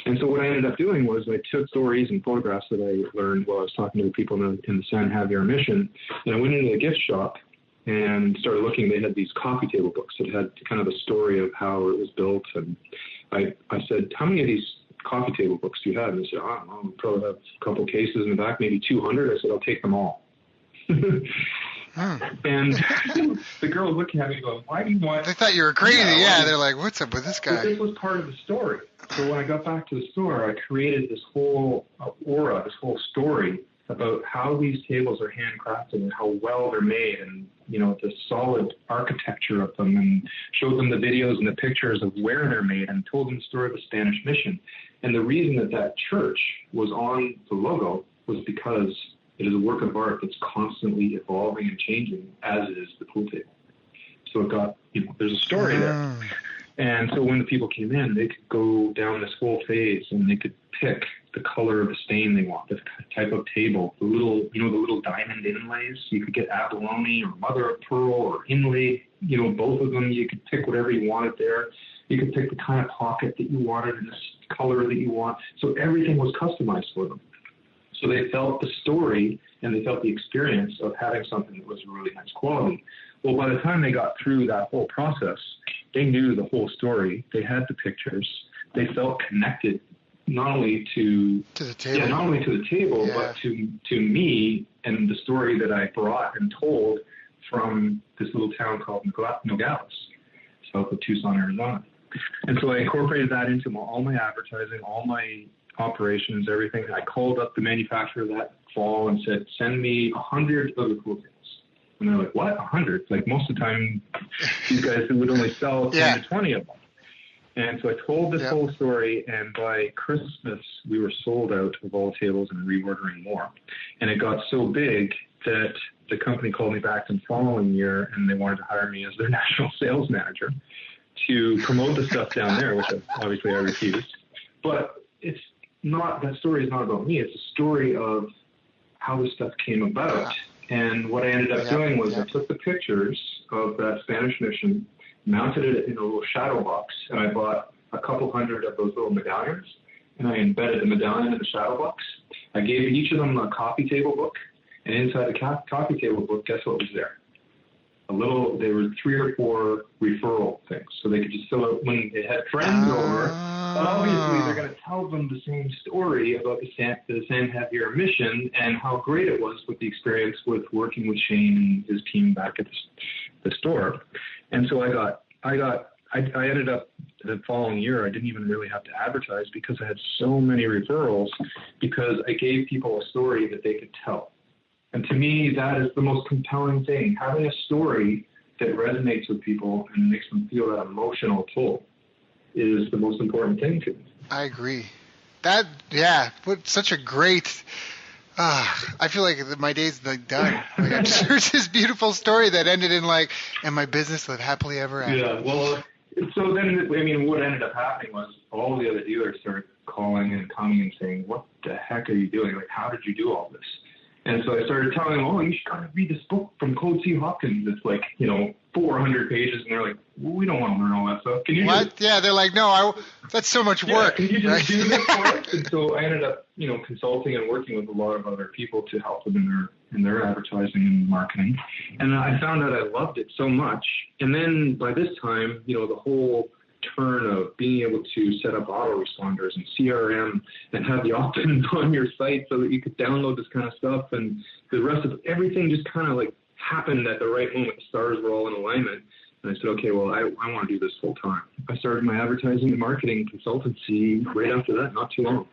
And so what I ended up doing was I took stories and photographs that I learned while I was talking to the people in the San Javier Mission, and I went into the gift shop and started looking. They had these coffee table books that had kind of a story of how it was built. And I said, how many of these coffee table books do you have? And they said, I don't know, we probably have a couple cases in the back, maybe 200. I said, I'll take them all. And the girl was looking at me going, why do you want... They thought you were crazy. Yeah, they're like, what's up with this guy? But this was part of the story. So when I got back to the store, I created this whole aura, this whole story about how these tables are handcrafted and how well they're made, and the solid architecture of them, and showed them the videos and the pictures of where they're made, and told them the story of the Spanish mission. And the reason that church was on the logo was because it is a work of art that's constantly evolving and changing, as is the pool table. So it got, there's a story there. And so when the people came in, they could go down this whole phase, and they could pick the color of the stain they want, the type of table, the little diamond inlays. You could get abalone or mother of pearl or inlaid, both of them. You could pick whatever you wanted there. You could pick the kind of pocket that you wanted and the color that you want. So everything was customized for them. So they felt the story and they felt the experience of having something that was really nice quality. Well, by the time they got through that whole process, they knew the whole story. They had the pictures. They felt connected not only to the table, but to me and the story that I brought and told from this little town called Nogales, south of Tucson, Arizona. And so I incorporated that into all my advertising, all my operations, everything. I called up the manufacturer that fall and said, send me 100 of the pool tables. And they're like, what, 100? Like most of the time, these guys would only sell 10 to 20 of them. And so I told this whole story, and by Christmas, we were sold out of all tables and reordering more. And it got so big that the company called me back the following year, and they wanted to hire me as their national sales manager to promote the stuff down there, which obviously I refused. But it's not, that story is not about me. It's a story of how this stuff came about. And what I ended up doing was I took the pictures of that Spanish mission, mounted it in a little shadow box, and I bought a couple hundred of those little medallions, and I embedded the medallion in the shadow box. I gave each of them a coffee table book, and inside the coffee table book, guess what was there? There were 3 or 4 referral things, so they could just fill out when they had friends over. But obviously, they're going to tell them the same story about the San Javier mission and how great it was with the experience with working with Shane and his team back at the store. And so I ended up the following year, I didn't even really have to advertise because I had so many referrals because I gave people a story that they could tell. And to me, that is the most compelling thing. Having a story that resonates with people and makes them feel that emotional pull is the most important thing to me. I agree. Such a great... I feel like my day's like done. Like, I'm sure it's this beautiful story that ended in like, and my business lived happily ever after. Yeah, well, so then, what ended up happening was all the other dealers started calling and coming and saying, what the heck are you doing? Like, how did you do all this? And so I started telling them, you should kind of read this book from Code C. Hopkins. It's like, 400 pages. And they're like, well, we don't want to learn all that stuff. Can you What? Yeah, they're like, no, that's so much work. Can you just do this for us? And so I ended up, consulting and working with a lot of other people to help them in their advertising and marketing. And I found out I loved it so much. And then by this time, the whole turn of being able to set up autoresponders and CRM and have the opt-ins on your site so that you could download this kind of stuff, and the rest of everything just kind of like happened at the right moment. The stars were all in alignment. And I said, okay, well, I want to do this full time. I started my advertising and marketing consultancy right after that, not too long,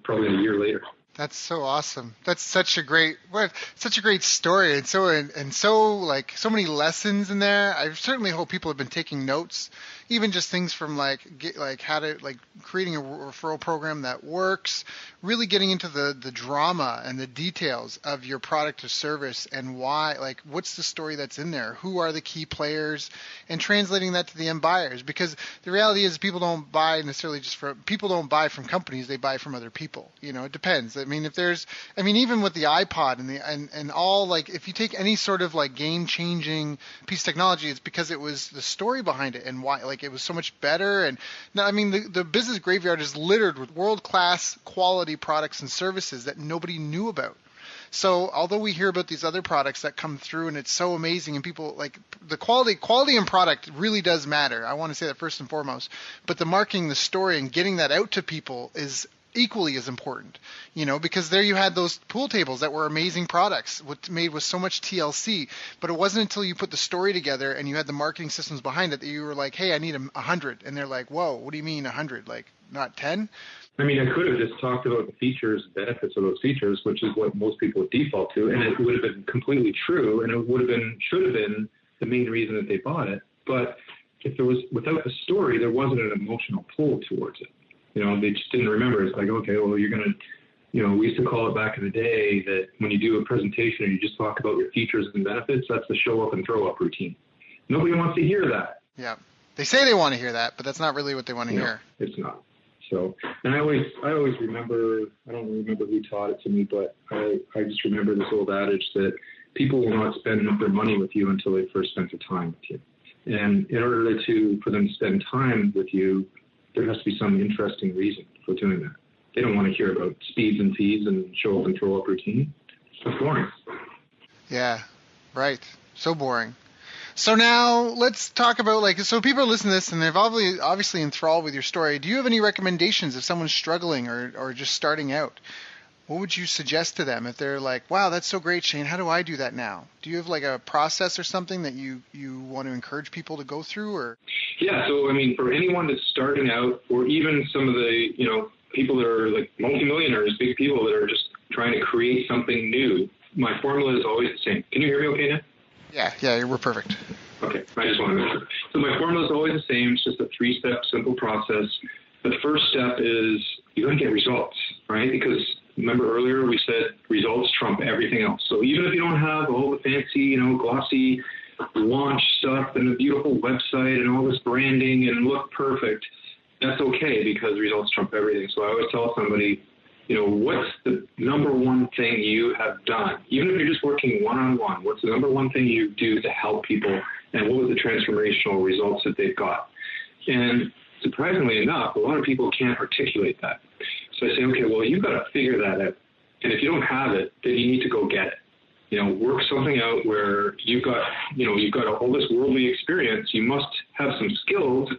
probably a year later. That's so awesome. That's such a great story, and so like so many lessons in there. I certainly hope people have been taking notes, even just things from like how to like creating a referral program that works, really getting into the drama and the details of your product or service and why, like what's the story that's in there, who are the key players, and translating that to the end buyers. Because the reality is people don't buy necessarily people don't buy from companies, they buy from other people. It depends. Even with the iPod and all, like if you take any sort of like game-changing piece of technology, it's because it was the story behind it and why, like it was so much better. And now, the business graveyard is littered with world-class quality products and services that nobody knew about. So although we hear about these other products that come through and it's so amazing and people like the quality and product really does matter. I want to say that first and foremost, but the marketing, the story, and getting that out to people is equally as important, because there you had those pool tables that were amazing products made with so much TLC, but it wasn't until you put the story together and you had the marketing systems behind it that you were like, hey, I need 100. And they're like, whoa, what do you mean 100? Like not 10? I could have just talked about the features, benefits of those features, which is what most people would default to, and it would have been completely true, and it should have been the main reason that they bought it. But if there was, without the story, there wasn't an emotional pull towards it. They just didn't remember. It's like, okay, well, you're going to, we used to call it back in the day that when you do a presentation and you just talk about your features and benefits, that's the show up and throw up routine. Nobody wants to hear that. Yeah. They say they want to hear that, but that's not really what they want to hear. It's not. So, and I always remember, I don't remember who taught it to me, but I just remember this old adage that people will not spend their money with you until they first spent their time with you. And in order for them to spend time with you, there has to be some interesting reason for doing that. They don't want to hear about speeds and fees and show up and throw up routine. It's boring. Yeah, right. So boring. So now let's talk about so people are listening to this and they've obviously enthralled with your story. Do you have any recommendations if someone's struggling or just starting out? What would you suggest to them if they're like, wow, that's so great, Shane. How do I do that now? Do you have like a process or something that you want to encourage people to go through? Or? Yeah, so for anyone that's starting out, or even some of the, people that are like multimillionaires, big people that are just trying to create something new, my formula is always the same. Can you hear me okay now? Yeah, we're perfect. Okay, I just want to make sure. So my formula is always the same. It's just a 3-step simple process. The first step is you got to get results, right? Because remember earlier we said results trump everything else. So even if you don't have all the fancy, glossy launch stuff and a beautiful website and all this branding and look perfect, that's okay because results trump everything. So I always tell somebody, what's the number one thing you have done? Even if you're just working one-on-one, what's the number one thing you do to help people, and what was the transformational results that they've got? And surprisingly enough, a lot of people can't articulate that. So I say, okay, well, you've got to figure that out. And if you don't have it, then you need to go get it. Work something out where you've got all this worldly experience. You must have some skills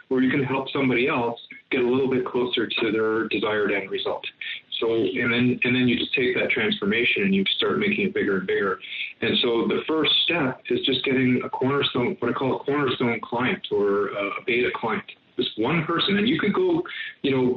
where you can help somebody else get a little bit closer to their desired end result. So, and then you just take that transformation and you start making it bigger and bigger. And so the first step is just getting a cornerstone, what I call a cornerstone client or a beta client. Just one person, and you could go,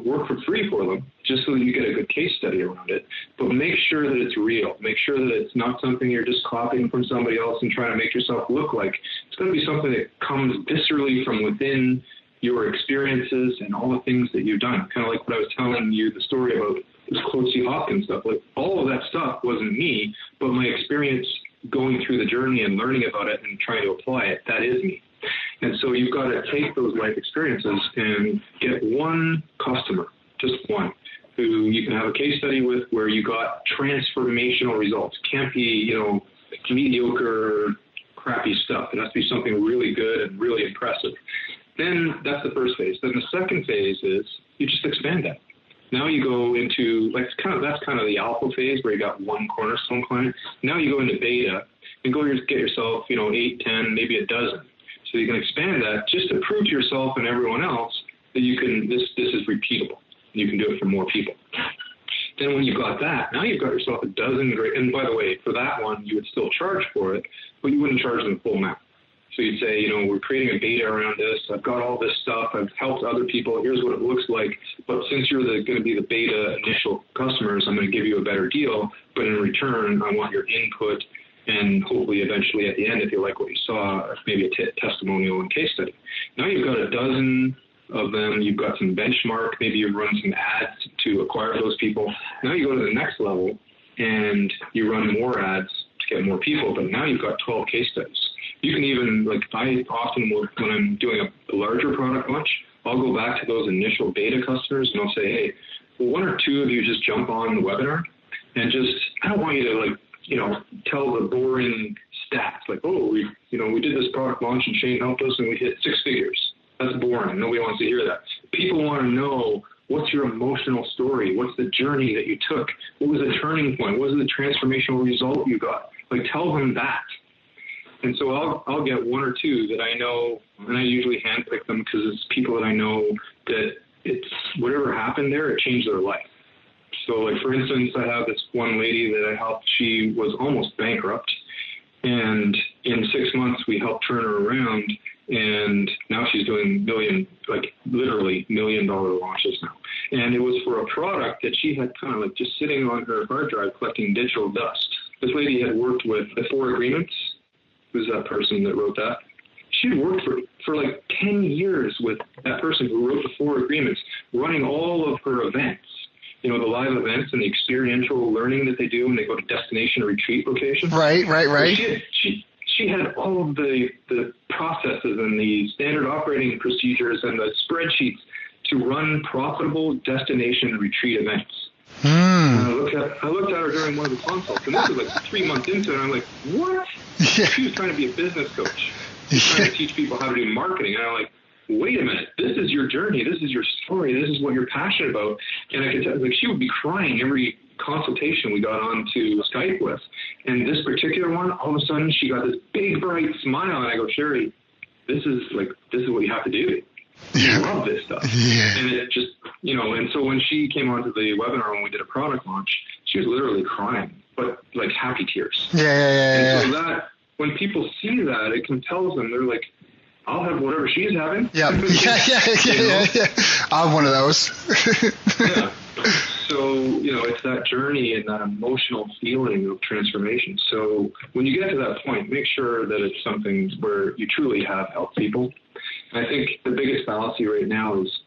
work for free for them just so that you get a good case study around it. But make sure that it's real. Make sure that it's not something you're just copying from somebody else and trying to make yourself look like. It's going to be something that comes viscerally from within your experiences and all the things that you've done. Kind of like what I was telling you, the story about this Quincy Hopkins stuff. Like all of that stuff wasn't me, but my experience going through the journey and learning about it and trying to apply it, that is me. And so you've got to take those life experiences and get one customer, just one, who you can have a case study with where you got transformational results. Can't be, mediocre, crappy stuff. It has to be something really good and really impressive. Then that's the first phase. Then the second phase is you just expand that. Now you go into, that's kind of the alpha phase where you got one cornerstone client. Now you go into beta and get yourself, 8, 10, maybe a dozen. So you can expand that just to prove to yourself and everyone else that you can, this is repeatable. You can do it for more people. Then when you've got that, now you've got yourself a dozen great, and by the way, for that one, you would still charge for it, but you wouldn't charge them full amount. So you'd say, we're creating a beta around this. I've got all this stuff. I've helped other people. Here's what it looks like. But since you're going to be the beta initial customers, I'm going to give you a better deal. But in return, I want your input. And hopefully eventually at the end, if you like what you saw, maybe a testimonial and case study. Now you've got a dozen of them. You've got some benchmark. Maybe you've run some ads to acquire those people. Now you go to the next level and you run more ads to get more people. But now you've got 12 case studies. You can even, I often will, when I'm doing a larger product launch, I'll go back to those initial beta customers and I'll say, hey, well, one or two of you just jump on the webinar and I don't want you to tell the boring stats we did this product launch and Shane helped us and we hit 6 figures. That's boring. Nobody wants to hear that. People want to know what's your emotional story? What's the journey that you took? What was the turning point? What was the transformational result you got? Tell them that. And so I'll get one or two that I know, and I usually handpick them because it's people that I know that it's whatever happened there, it changed their life. So, for instance, I have this one lady that I helped. She was almost bankrupt, and in 6 months we helped turn her around, and now she's doing literally $1 million launches now. And it was for a product that she had kind of just sitting on her hard drive collecting digital dust. This lady had worked with the 4 Agreements. Who's that person that wrote that? She worked for 10 years with that person who wrote the 4 Agreements, running all of her events. The live events and the experiential learning that they do when they go to destination retreat locations. Right. She had all of the processes and the standard operating procedures and the spreadsheets to run profitable destination retreat events. And I looked at her during one of the consults, and this was 3 months into it, and I'm like, what? Yeah. She was trying to be a business coach. She's trying to teach people how to do marketing. And I'm like, wait a minute, this is your journey, this is your story, this is what you're passionate about. And I could tell, she would be crying every consultation we got on to Skype with. And this particular one, all of a sudden, she got this big, bright smile, and I go, Sherry, this is what you have to do. I love this stuff. Yeah. And it just, and so when she came onto the webinar when we did a product launch, she was literally crying, but happy tears. Yeah. And so that, when people see that, it compels them. They're like, I'll have whatever she's having. Yeah. I'm one of those. Yeah. So, it's that journey and that emotional feeling of transformation. So when you get to that point, make sure that it's something where you truly have helped people. And I think the biggest fallacy right now is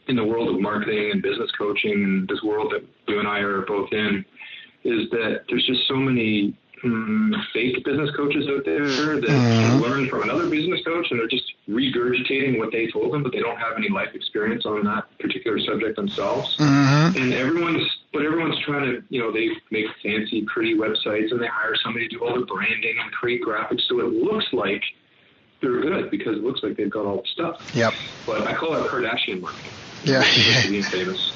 in the world of marketing and business coaching and this world that you and I are both in, is that there's just so many fake business coaches out there that learn from another business coach and they're just regurgitating what they told them, but they don't have any life experience on that particular subject themselves. And everyone's trying to, they make fancy, pretty websites and they hire somebody to do all the branding and create graphics so it looks like they're good because it looks like they've got all the stuff. Yep. But I call that Kardashian marketing. Yeah. Being famous.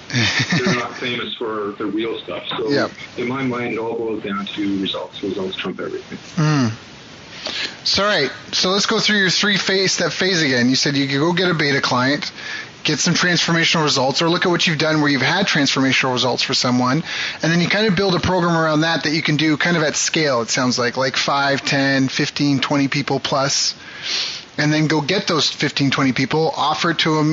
They're not famous for the real stuff. So in my mind, it all boils down to results. Results trump everything. So, all right. So let's go through your step phase again. You said you could go get a beta client, get some transformational results, or look at what you've done where you've had transformational results for someone, and then you kind of build a program around that you can do kind of at scale, it sounds like 5, 10, 15, 20 people plus. And then go get those 15, 20 people, offer to them,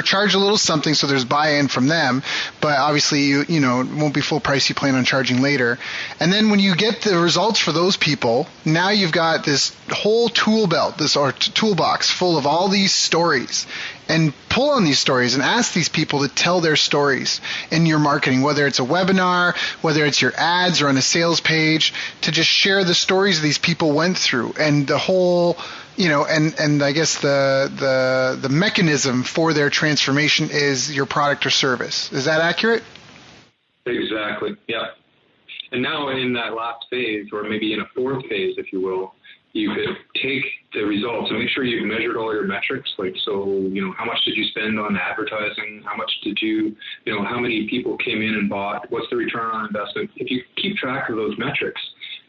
charge a little something so there's buy-in from them. But obviously, it won't be full price you plan on charging later. And then when you get the results for those people, now you've got this whole tool belt, toolbox full of all these stories. And pull on these stories and ask these people to tell their stories in your marketing, whether it's a webinar, whether it's your ads or on a sales page, to just share the stories these people went through and the whole, and I guess the mechanism for their transformation is your product or service. Is that accurate? Exactly. Yeah. And now in that last phase, or maybe in a fourth phase, if you will, you could take the results and make sure you've measured all your metrics. How much did you spend on advertising? How much did how many people came in and bought? What's the return on investment? If you keep track of those metrics,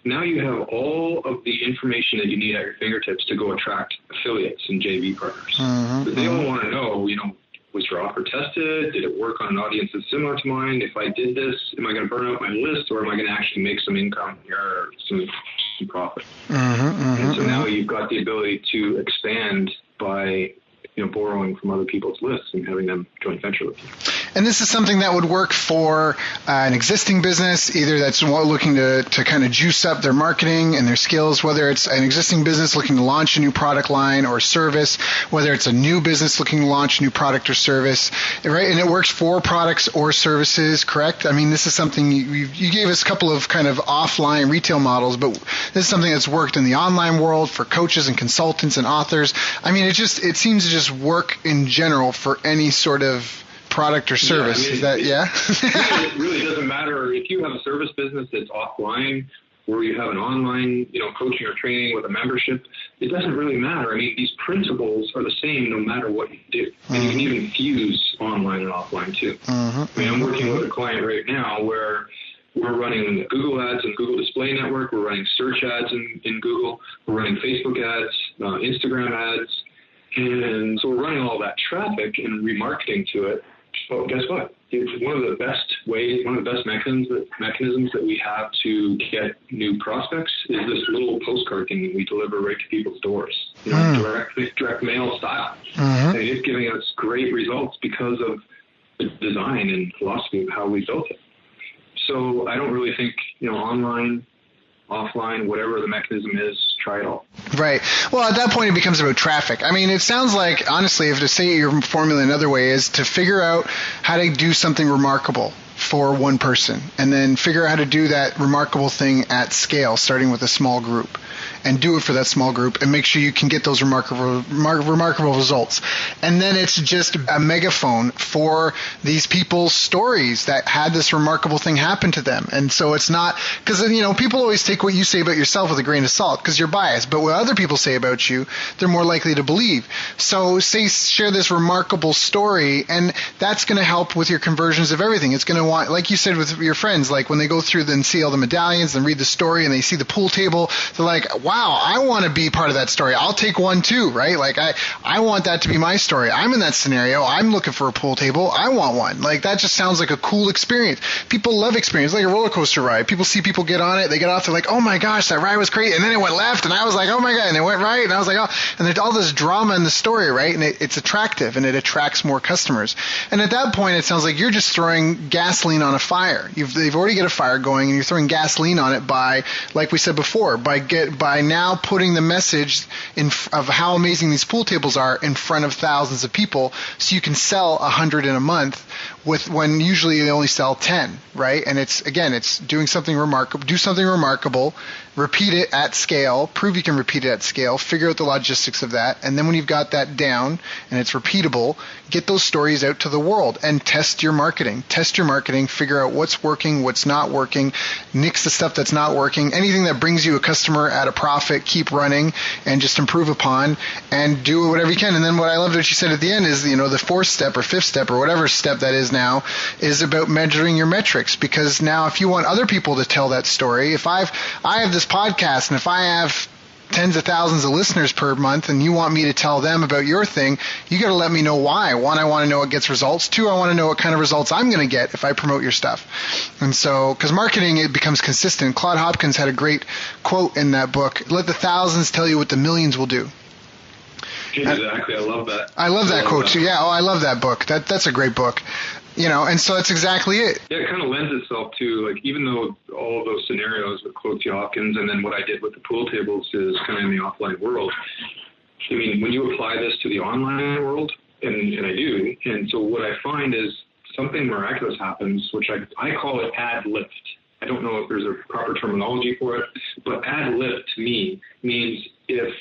now you have all of the information that you need at your fingertips to go attract affiliates and JV partners. But they all want to know, was your offer tested? Did it work on an audience that's similar to mine? If I did this, am I going to burn out my list or am I going to actually make some income here or some profit? And so now you've got the ability to expand by borrowing from other people's lists and having them joint venture with you. And this is something that would work for an existing business, either that's looking to kind of juice up their marketing and their skills, whether it's an existing business looking to launch a new product line or service, whether it's a new business looking to launch a new product or service, right? And it works for products or services, correct? I mean, this is something you gave us a couple of kind of offline retail models, but this is something that's worked in the online world for coaches and consultants and authors. I mean, it seems to just work in general for any sort of product or service. It really doesn't matter if you have a service business that's offline or you have an online, coaching or training with a membership. It doesn't really matter. I mean, these principles are the same no matter what you do. And you can even fuse online and offline too. I mean, I'm working with a client right now where we're running Google ads and Google Display Network. We're running search ads in Google. We're running Facebook ads, Instagram ads. And so we're running all that traffic and remarketing to it. But guess what? It's one of the best mechanisms that we have to get new prospects is this little postcard thing that we deliver right to people's doors, direct mail style. And it's giving us great results because of the design and philosophy of how we built it. So I don't really think, online, offline, whatever the mechanism is, try it all. Right. Well, at that point, it becomes about traffic. I mean, it sounds like, honestly, if to say your formula another way is to figure out how to do something remarkable for one person and then figure out how to do that remarkable thing at scale, starting with a small group. And do it for that small group and make sure you can get those remarkable results. And then it's just a megaphone for these people's stories that had this remarkable thing happen to them. And so it's not – because, people always take what you say about yourself with a grain of salt because you're biased. But what other people say about you, they're more likely to believe. So share this remarkable story, and that's going to help with your conversions of everything. It's going to want – like you said with your friends, like when they go through and see all the medallions and read the story and they see the pool table, they're like, wow, I want to be part of that story. I'll take one too, right? Like I want that to be my story. I'm in that scenario. I'm looking for a pool table. I want one. Like that just sounds like a cool experience. People love experience, like a roller coaster ride. People see people get on it, they get off, they're like, oh my gosh, that ride was great. And then it went left, and I was like, oh my God, and it went right, and I was like, oh, and there's all this drama in the story, right? And it's attractive, and it attracts more customers. And at that point, it sounds like you're just throwing gasoline on a fire. They've already got a fire going, and you're throwing gasoline on it by, like we said before, by now putting the message of how amazing these pool tables are in front of thousands of people, so you can sell 100 in a month when usually they only sell 10, right? And it's doing something remarkable. Do something remarkable. Repeat it at scale, prove you can repeat it at scale, figure out the logistics of that, and then when you've got that down and it's repeatable, get those stories out to the world and test your marketing. Test your marketing, figure out what's working, what's not working, nix the stuff that's not working, anything that brings you a customer at a profit, keep running and just improve upon and do whatever you can. And then what I loved what you said at the end is, the fourth step or fifth step or whatever step that is now is about measuring your metrics, because now if you want other people to tell that story, if I have this podcast, and if I have tens of thousands of listeners per month and you want me to tell them about your thing, you got to let me know why. One, I want to know what gets results. Two, I want to know what kind of results I'm going to get if I promote your stuff. And so, because marketing, it becomes consistent. Claude Hopkins had a great quote in that book, let the thousands tell you what the millions will do. Exactly. I love that. I love that quote too. Yeah. Oh, I love that book. That's a great book. And so that's exactly it. Yeah, it kind of lends itself to, like, even though all of those scenarios with Claude Hopkins and then what I did with the pool tables is kind of in the offline world. I mean, when you apply this to the online world, and I do, and so what I find is something miraculous happens, which I call it ad lift. I don't know if there's a proper terminology for it, but ad lift to me means if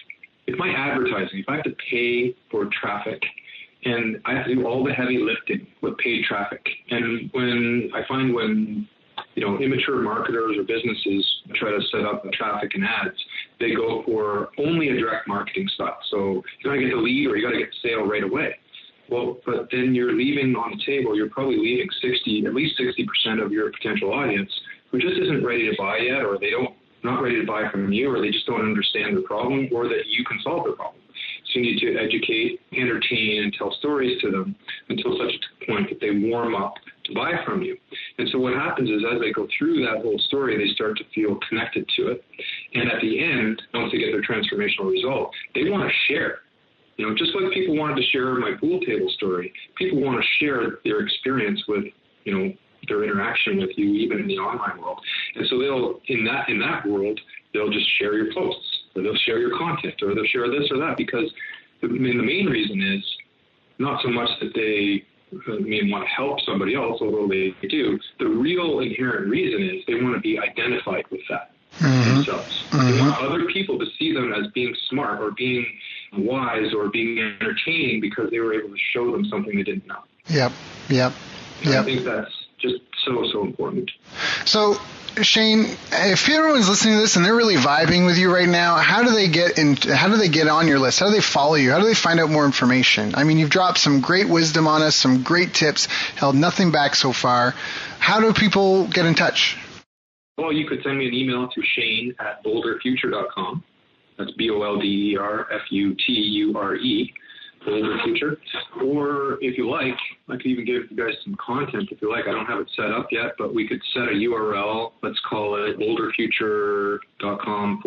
my advertising, if I have to pay for traffic, and I have to do all the heavy lifting with paid traffic. And when immature marketers or businesses try to set up traffic and ads, they go for only a direct marketing style. So you got to get the lead or you got to get the sale right away. Well, but then you're leaving on the table, you're probably leaving at least 60% of your potential audience who just isn't ready to buy yet, or not ready to buy from you, or they just don't understand the problem, or that you can solve the problem. So you need to educate, entertain, and tell stories to them until such a point that they warm up to buy from you. And so what happens is as they go through that whole story, they start to feel connected to it. And at the end, once they get their transformational result, they want to share. Just like people wanted to share my pool table story, people want to share their experience with, their interaction with you, even in the online world. And so they'll, in that world, they'll just share your posts, or they'll share your content, or they'll share this or that, because the main reason is not so much that they want to help somebody else, although they do. The real inherent reason is they want to be identified with that themselves. They want other people to see them as being smart or being wise or being entertaining because they were able to show them something they didn't know. Yep. I think that's just so important. So, Shane, if everyone's listening to this and they're really vibing with you right now, how do they get on your list? How do they follow you? How do they find out more information? I mean, you've dropped some great wisdom on us, some great tips, held nothing back so far. How do people get in touch? Well, you could send me an email to shane@bolderfuture.com. That's BOLDERFUTURE. Bolder Future. Or if you like, I could even give you guys some content if you like. I don't have it set up yet, but we could set a URL. Let's call it bolderfuture.com /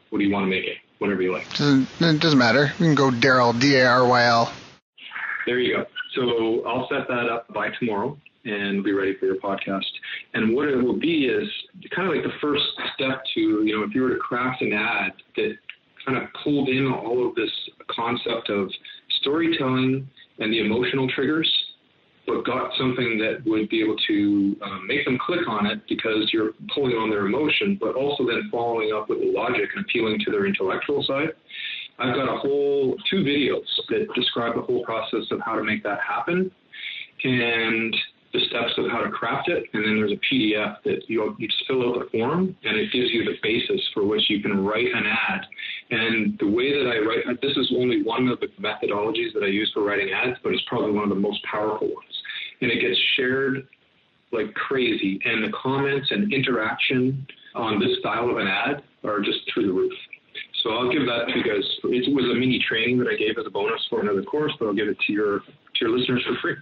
what do you want to make it? Whatever you like. It doesn't matter. We can go Daryl, DARYL. There you go. So I'll set that up by tomorrow and be ready for your podcast. And what it will be is kind of like the first step to, if you were to craft an ad that kind of pulled in all of this concept of storytelling and the emotional triggers, but got something that would be able to make them click on it because you're pulling on their emotion, but also then following up with the logic and appealing to their intellectual side. I've got a whole 2 videos that describe the whole process of how to make that happen and the steps of how to craft it. And then there's a PDF that you just fill out the form, and it gives you the basis for which you can write an ad. And the way that I write, this is only one of the methodologies that I use for writing ads, but it's probably one of the most powerful ones. And it gets shared like crazy, and the comments and interaction on this style of an ad are just through the roof. So I'll give that to you guys. It was a mini training that I gave as a bonus for another course, but I'll give it to your listeners for free.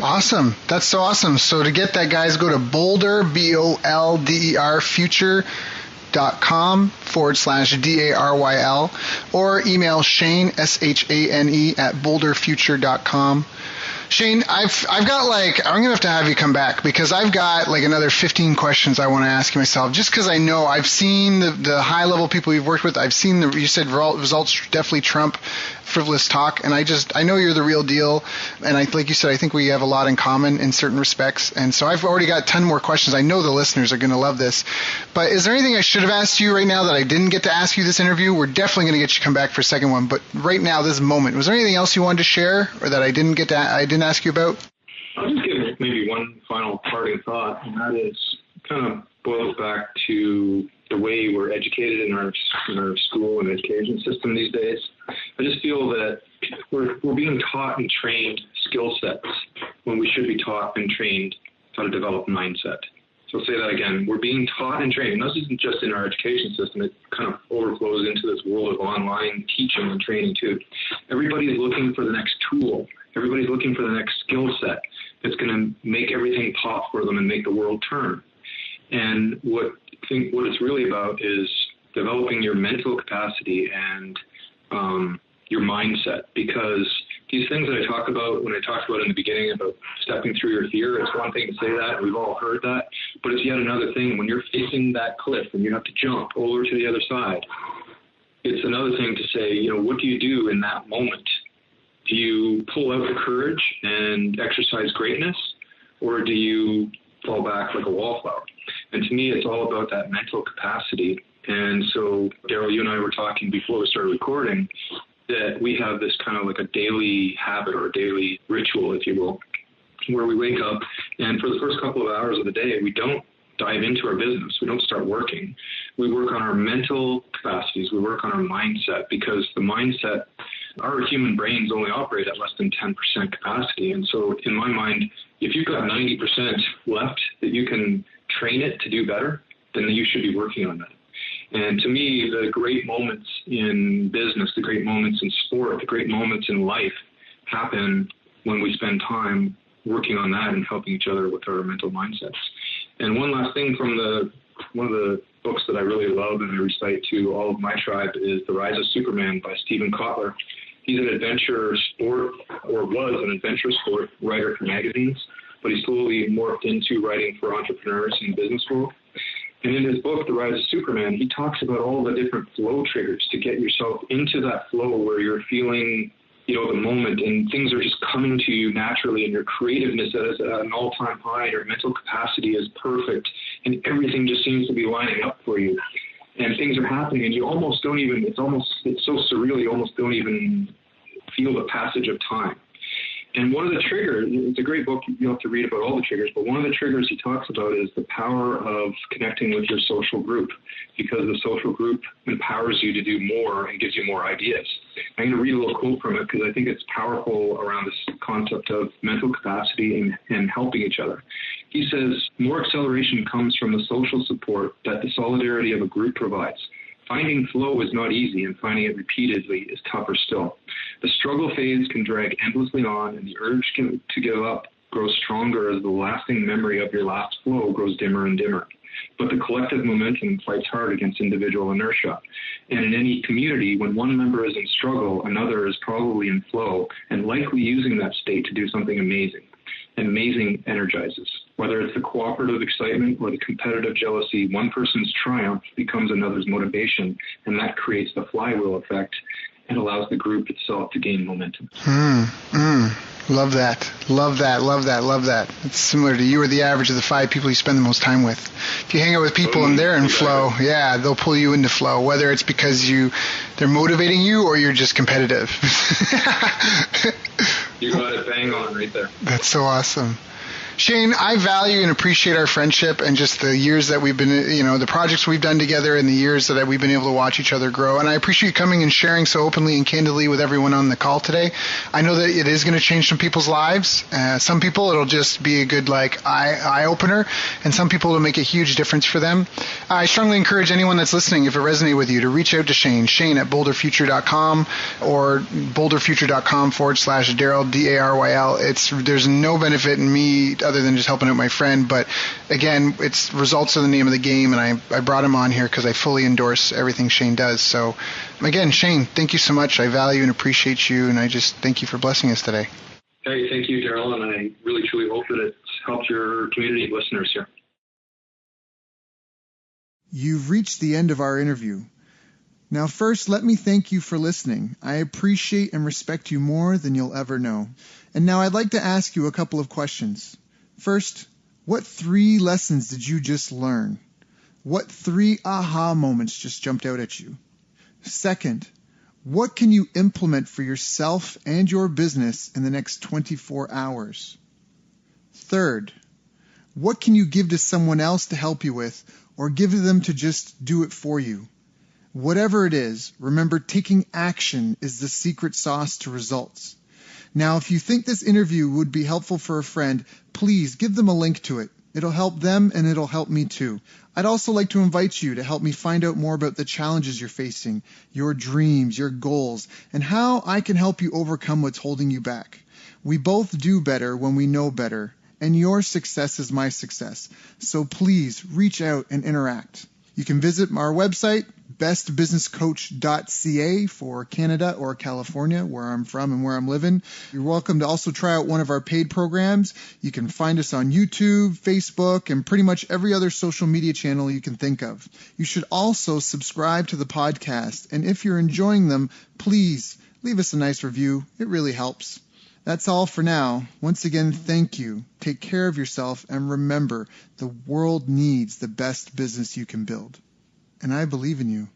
Awesome. That's so awesome. So to get that, guys, go to Boulder, BOLDER, future.com/DARYL, or email Shane, SHANE, at boulderfuture.com. Shane, I'm going to have you come back, because I've got like another 15 questions I want to ask you myself, just because I know I've seen the high level people you've worked with. I've seen you said results definitely trump frivolous talk. And I know you're the real deal. And like you said, I think we have a lot in common in certain respects. And so I've already got 10 more questions. I know the listeners are going to love this, but is there anything I should have asked you right now that I didn't get to ask you this interview? We're definitely going to get you to come back for a second one, but right now, this moment, was there anything else you wanted to share or that I didn't ask you about? I'll just give maybe one final parting thought, and that is kind of boils back to the way we're educated in our school and education system these days. I just feel that we're being taught and trained skill sets when we should be taught and trained how to develop mindset. So I'll say that again. We're being taught and trained. And this isn't just in our education system. It kind of overflows into this world of online teaching and training too. Everybody's looking for the next tool. Everybody's looking for the next skill set that's going to make everything pop for them and make the world turn. And what it's really about is developing your mental capacity and your mindset, because these things that I talk about, when I talked about in the beginning about stepping through your fear, it's one thing to say that, and we've all heard that, but it's yet another thing when you're facing that cliff and you have to jump over to the other side. It's another thing to say, what do you do in that moment? Do you pull out the courage and exercise greatness, or do you fall back like a wallflower? And to me, it's all about that mental capacity. And so, Daryl, you and I were talking before we started recording that we have this kind of like a daily habit or a daily ritual, if you will, where we wake up and for the first couple of hours of the day, we don't dive into our business. We don't start working. We work on our mental capacities. We work on our mindset, because the mindset, our human brains only operate at less than 10% capacity. And so in my mind, if you've got 90% left that you can train it to do better, then you should be working on that. And to me, the great moments in business, the great moments in sport, the great moments in life happen when we spend time working on that and helping each other with our mental mindsets. And one last thing from one of the books that I really love and I recite to all of my tribe is The Rise of Superman by Stephen Kotler. He's an adventure sport, or was an adventure sport writer for magazines, but he slowly morphed into writing for entrepreneurs in the business world. And in his book, The Rise of Superman, he talks about all the different flow triggers to get yourself into that flow where you're feeling, the moment and things are just coming to you naturally, and your creativeness is at an all-time high, your mental capacity is perfect, and everything just seems to be lining up for you. And things are happening, and you almost don't even, it's so surreal, you almost don't even feel the passage of time. And one of the triggers, it's a great book, you have to read about all the triggers, but one of the triggers he talks about is the power of connecting with your social group, because the social group empowers you to do more and gives you more ideas. I'm going to read a little quote from it because I think it's powerful around this concept of mental capacity and helping each other. He says, more acceleration comes from the social support that the solidarity of a group provides. Finding flow is not easy, and finding it repeatedly is tougher still. The struggle phase can drag endlessly on, and the urge to give up grows stronger as the lasting memory of your last flow grows dimmer and dimmer. But the collective momentum fights hard against individual inertia. And in any community, when one member is in struggle, another is probably in flow and likely using that state to do something amazing. Amazing energizes. Whether it's the cooperative excitement or the competitive jealousy, one person's triumph becomes another's motivation, and that creates the flywheel effect and allows the group itself to gain momentum. Love that. Love that. Love that. Love that. It's similar to you are the average of the 5 people you spend the most time with. If you hang out with people and they're in flow, they'll pull you into flow, whether it's because they're motivating you or you're just competitive. You got it bang on right there. That's so awesome. Shane, I value and appreciate our friendship and just the years that we've been, the projects we've done together and the years that we've been able to watch each other grow. And I appreciate you coming and sharing so openly and candidly with everyone on the call today. I know that it is going to change some people's lives. Some people, it'll just be a good, eye opener, and some people it'll make a huge difference for them. I strongly encourage anyone that's listening, if it resonated with you, to reach out to Shane at boulderfuture.com or boulderfuture.com/Daryl, DARYL. There's no benefit in me other than just helping out my friend. But again, it's results are the name of the game, and I brought him on here because I fully endorse everything Shane does. So again, Shane, thank you so much. I value and appreciate you, and I just thank you for blessing us today. Hey, thank you, Daryl, and I really truly hope that it's helped your community of listeners here. You've reached the end of our interview. Now, first, let me thank you for listening. I appreciate and respect you more than you'll ever know. And now I'd like to ask you a couple of questions. First, what 3 lessons did you just learn? What 3 aha moments just jumped out at you? Second, what can you implement for yourself and your business in the next 24 hours? Third, what can you give to someone else to help you with, or give to them to just do it for you? Whatever it is, remember, taking action is the secret sauce to results. Now, if you think this interview would be helpful for a friend, please give them a link to it. It'll help them and it'll help me too. I'd also like to invite you to help me find out more about the challenges you're facing, your dreams, your goals, and how I can help you overcome what's holding you back. We both do better when we know better, and your success is my success. So please reach out and interact. You can visit our website, bestbusinesscoach.ca for Canada or California, where I'm from and where I'm living. You're welcome to also try out one of our paid programs. You can find us on YouTube, Facebook, and pretty much every other social media channel you can think of. You should also subscribe to the podcast, and if you're enjoying them, please leave us a nice review. It really helps. That's all for now. Once again, thank you. Take care of yourself, and remember, the world needs the best business you can build. And I believe in you.